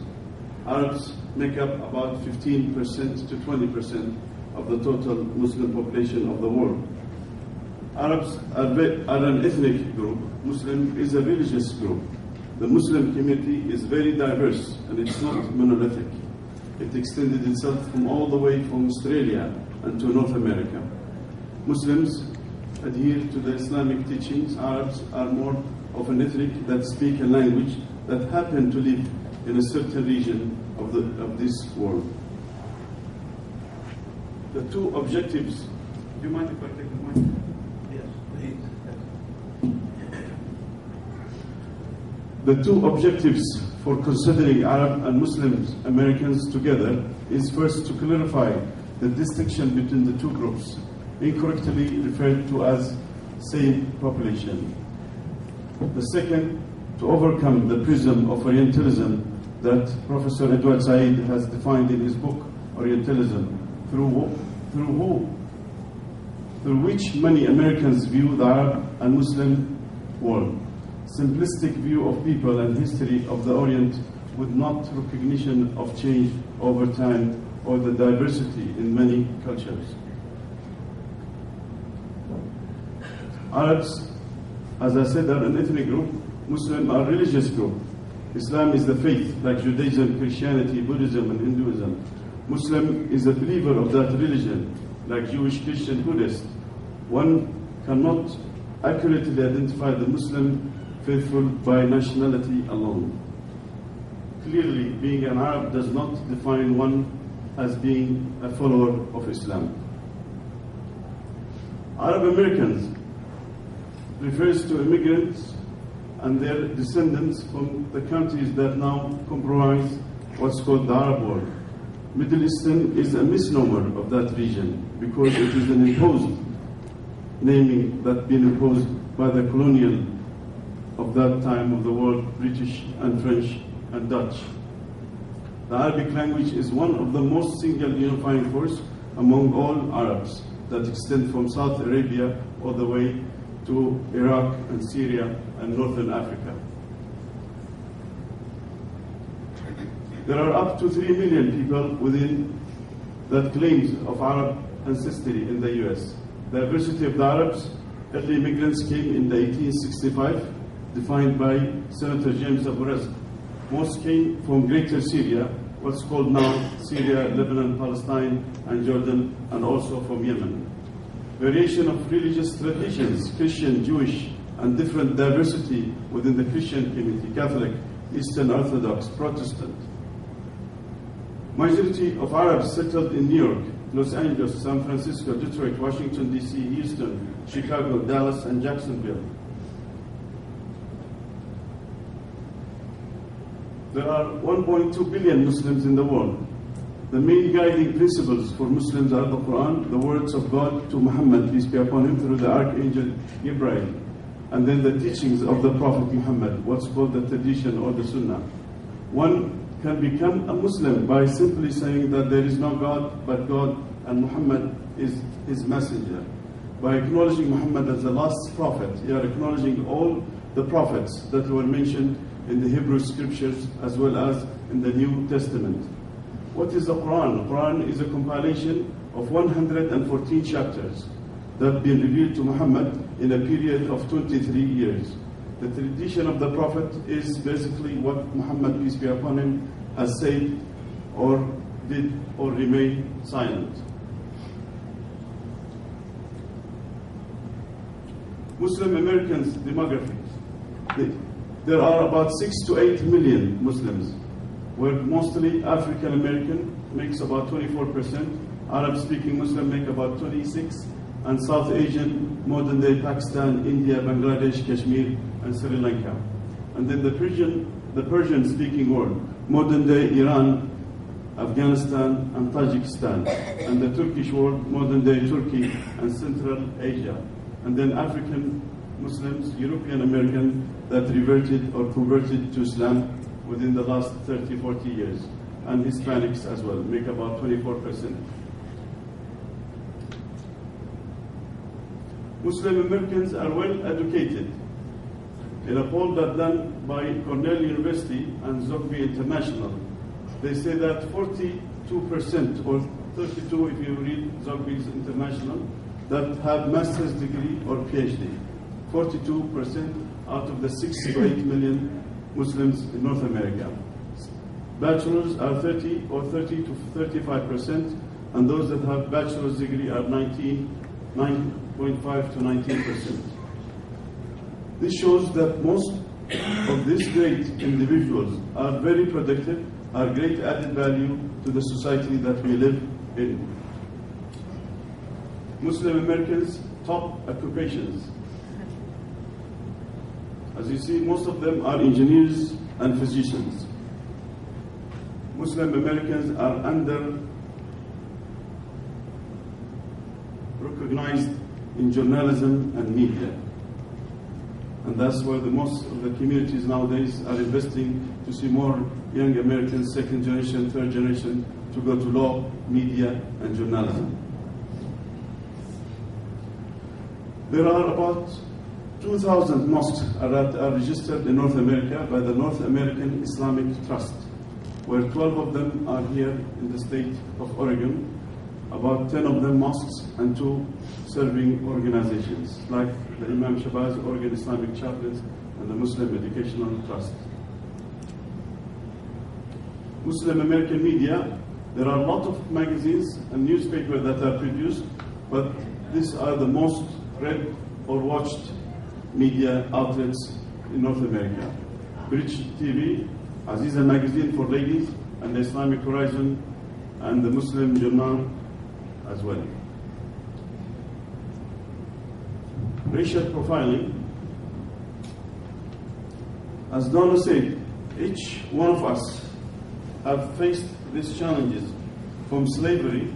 Arabs make up about 15% to 20% of the total Muslim population of the world. Arabs are an ethnic group. Muslim is a religious group. The Muslim community is very diverse, and it's not monolithic. It extended itself from all the way from Australia and to North America. Muslims adhere to the Islamic teachings. Arabs are more of an ethnic that speak a language that happen to live in a certain region of this world. The two objectives. Do you mind if I take the mic? Yes, please. The two objectives for considering Arab and Muslim Americans together is first to clarify the distinction between the two groups, incorrectly referred to as same population. The second, to overcome the prism of Orientalism that Professor Edward Said has defined in his book, Orientalism, through which many Americans view the Arab and Muslim world. Simplistic view of people and history of the Orient with not recognition of change over time or the diversity in many cultures. Arabs, as I said, are an ethnic group. Muslims are a religious group. Islam is the faith, like Judaism, Christianity, Buddhism, and Hinduism. Muslim is a believer of that religion, like Jewish, Christian, Buddhist. One cannot accurately identify the Muslim faithful by nationality alone. Clearly, being an Arab does not define one as being a follower of Islam. Arab Americans refers to immigrants and their descendants from the countries that now comprise what's called the Arab world. Middle Eastern is a misnomer of that region because it is an imposed naming that been imposed by the colonial of that time of the world, British and French and Dutch. The Arabic language is one of the most single unifying force among all Arabs that extend from South Arabia all the way to Iraq and Syria and Northern Africa. There are up to 3 million people within that claims of Arab ancestry in the US. The diversity of the Arabs, early immigrants came in the 1865, defined by Senator James Abu Razk. Most came from Greater Syria, what's called now Syria, Lebanon, Palestine, and Jordan, and also from Yemen. Variation of religious traditions, Christian, Jewish, and different diversity within the Christian community, Catholic, Eastern Orthodox, Protestant. Majority of Arabs settled in New York, Los Angeles, San Francisco, Detroit, Washington, D.C., Houston, Chicago, Dallas, and Jacksonville. There are 1.2 billion Muslims in the world. The main guiding principles for Muslims are the Quran, the words of God to Muhammad, peace be upon him, through the Archangel Gabriel, and then the teachings of the Prophet Muhammad, what's called the tradition or the Sunnah. One can become a Muslim by simply saying that there is no God but God and Muhammad is his messenger. By acknowledging Muhammad as the last prophet, you are acknowledging all the prophets that were mentioned in the Hebrew scriptures as well as in the New Testament. What is the Quran? The Quran is a compilation of 114 chapters that have been revealed to Muhammad in a period of 23 years. The tradition of the Prophet is basically what Muhammad, peace be upon him, has said or did or remained silent. Muslim Americans demographics. There are about 6 to 8 million Muslims, where mostly African American makes about 24%, Arab-speaking Muslim make about 26%, and South Asian, modern day Pakistan, India, Bangladesh, Kashmir, and Sri Lanka. And then the Persian-speaking world, modern day Iran, Afghanistan, and Tajikistan. And the Turkish world, modern day Turkey and Central Asia. And then African Muslims, European American, that reverted or converted to Islam within the last 30, 40 years. And Hispanics as well, make about 24%. Muslim Americans are well educated. In a poll that done by Cornell University and Zogby International, they say that 42%, or 32 if you read Zogby's International, that have master's degree or PhD. 42% out of the 6 to 8 million Muslims in North America. bachelors are 30 or 30 to 35%, and those that have bachelor's degree are 9.5 to 19%. This shows that most of these great individuals are very productive, are great added value to the society that we live in. Muslim Americans' top occupations. As you see, most of them are engineers and physicians. Muslim Americans are recognized in journalism and media. And that's where most of the communities nowadays are investing to see more young Americans, second generation, third generation, to go to law, media, and journalism. There are about 2,000 mosques that are registered in North America by the North American Islamic Trust, where 12 of them are here in the state of Oregon, about 10 of them mosques and 2 serving organizations, like the Imam Shabazz Oregon Islamic Chaplains and the Muslim Educational Trust. Muslim American media, there are a lot of magazines and newspapers that are produced, but these are the most read or watched media outlets in North America. British TV, Aziza magazine for ladies, and the Islamic Horizon, and the Muslim Journal as well. Racial profiling. As Donna said, each one of us have faced these challenges, from slavery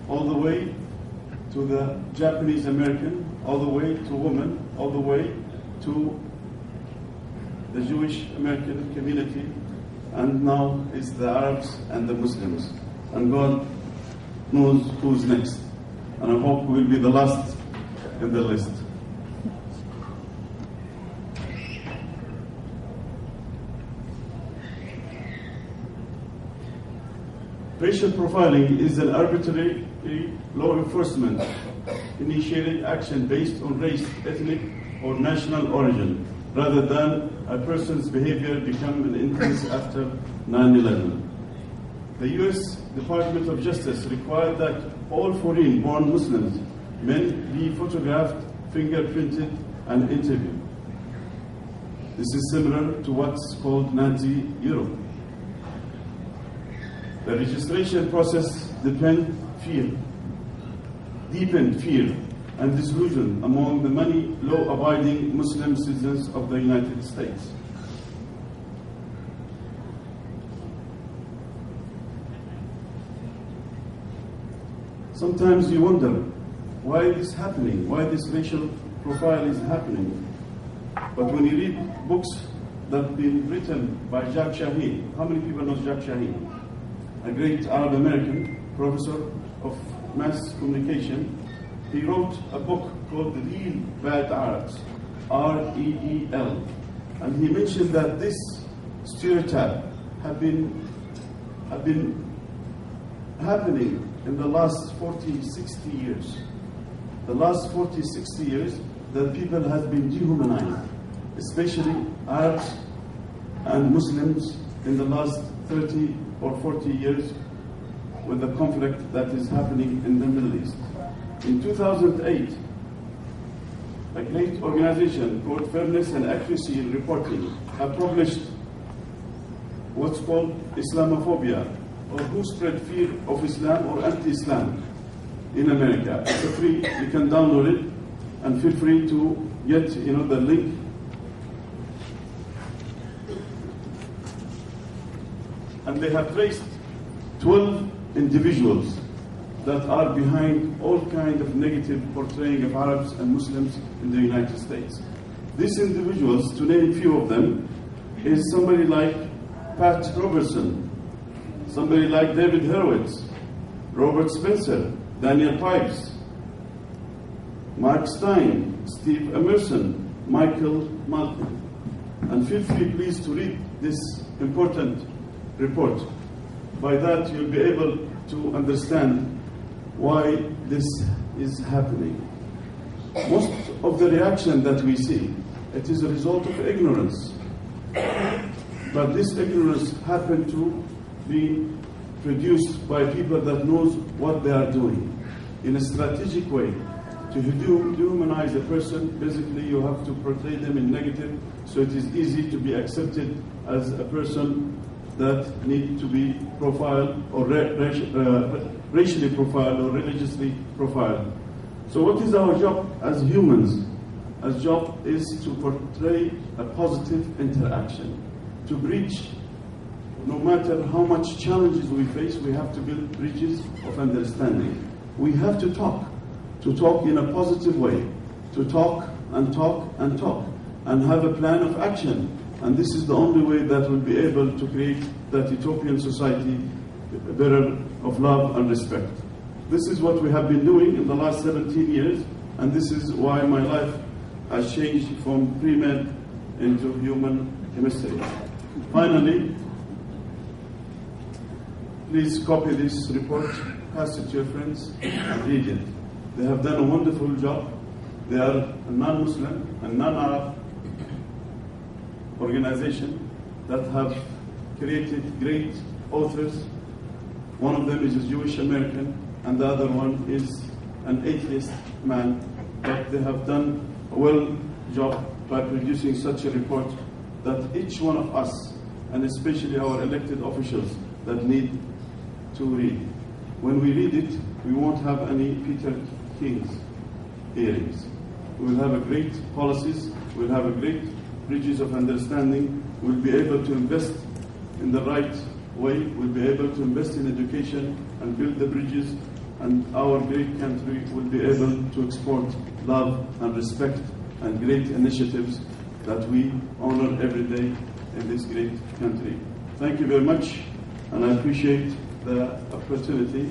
all the way to the Japanese American, all the way to women, all the way to the Jewish American community, and now it's the Arabs and the Muslims. And God knows who's next. And I hope we'll be the last in the list. Racial profiling is an arbitrary law enforcement initiated action based on race, ethnic, or national origin, rather than a person's behavior become an instance after 9/11. The U.S. Department of Justice required that all foreign-born Muslims, men, be photographed, fingerprinted, and interviewed. This is similar to what's called Nazi Europe. The registration process deepened fear and disillusion among the many law-abiding Muslim citizens of the United States. Sometimes you wonder why this is happening, why this racial profile is happening. But when you read books that have been written by Jacques Shaheen, how many people know Jacques Shaheen? A great Arab American professor of mass communication. He wrote a book called The Real Bad Arabs, R-E-E-L. And he mentioned that this stereotype have been happening in the last 40, 60 years. The last 40, 60 years, that people have been dehumanized, especially Arabs and Muslims in the last 30 or 40 years with the conflict that is happening in the Middle East. In 2008, a great organization called Fairness and Accuracy in Reporting have published what's called Islamophobia, or who spread fear of Islam or anti-Islam in America. It's free, you can download it, and feel free to get the link. And they have traced 12 individuals that are behind all kinds of negative portraying of Arabs and Muslims in the United States. These individuals, to name a few of them, is somebody like Pat Robertson, somebody like David Hurwitz, Robert Spencer, Daniel Pipes, Mark Stein, Steve Emerson, Michael Malcolm. And feel free, please, to read this important report. By that, you'll be able to understand why this is happening. Most of the reaction that we see, it is a result of ignorance. But this ignorance happened to being produced by people that knows what they are doing in a strategic way. To dehumanize a person, basically you have to portray them in negative, so it is easy to be accepted as a person that needs to be profiled or racially profiled or religiously profiled. So what is our job as humans? Our job is to portray a positive interaction, to bridge. No matter how much challenges we face, we have to build bridges of understanding. We have to talk in a positive way, to talk and talk and talk, and have a plan of action. And this is the only way that we'll be able to create that utopian society, better of love and respect. This is what we have been doing in the last 17 years, and this is why my life has changed from pre-med into human chemistry. Finally, please copy this report, pass it to your friends, and read it. They have done a wonderful job. They are a non-Muslim and non-Arab organization that have created great authors. One of them is a Jewish American, and the other one is an atheist man. But they have done a well job by producing such a report that each one of us, and especially our elected officials, that need to read. When we read it, we won't have any Peter King's hearings. We will have a great policies, we'll have a great bridges of understanding, we'll be able to invest in the right way, we'll be able to invest in education and build the bridges, and our great country will be able to export love and respect and great initiatives that we honor every day in this great country. Thank you very much, and I appreciate the opportunity,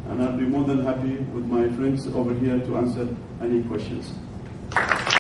and I'll be more than happy with my friends over here to answer any questions.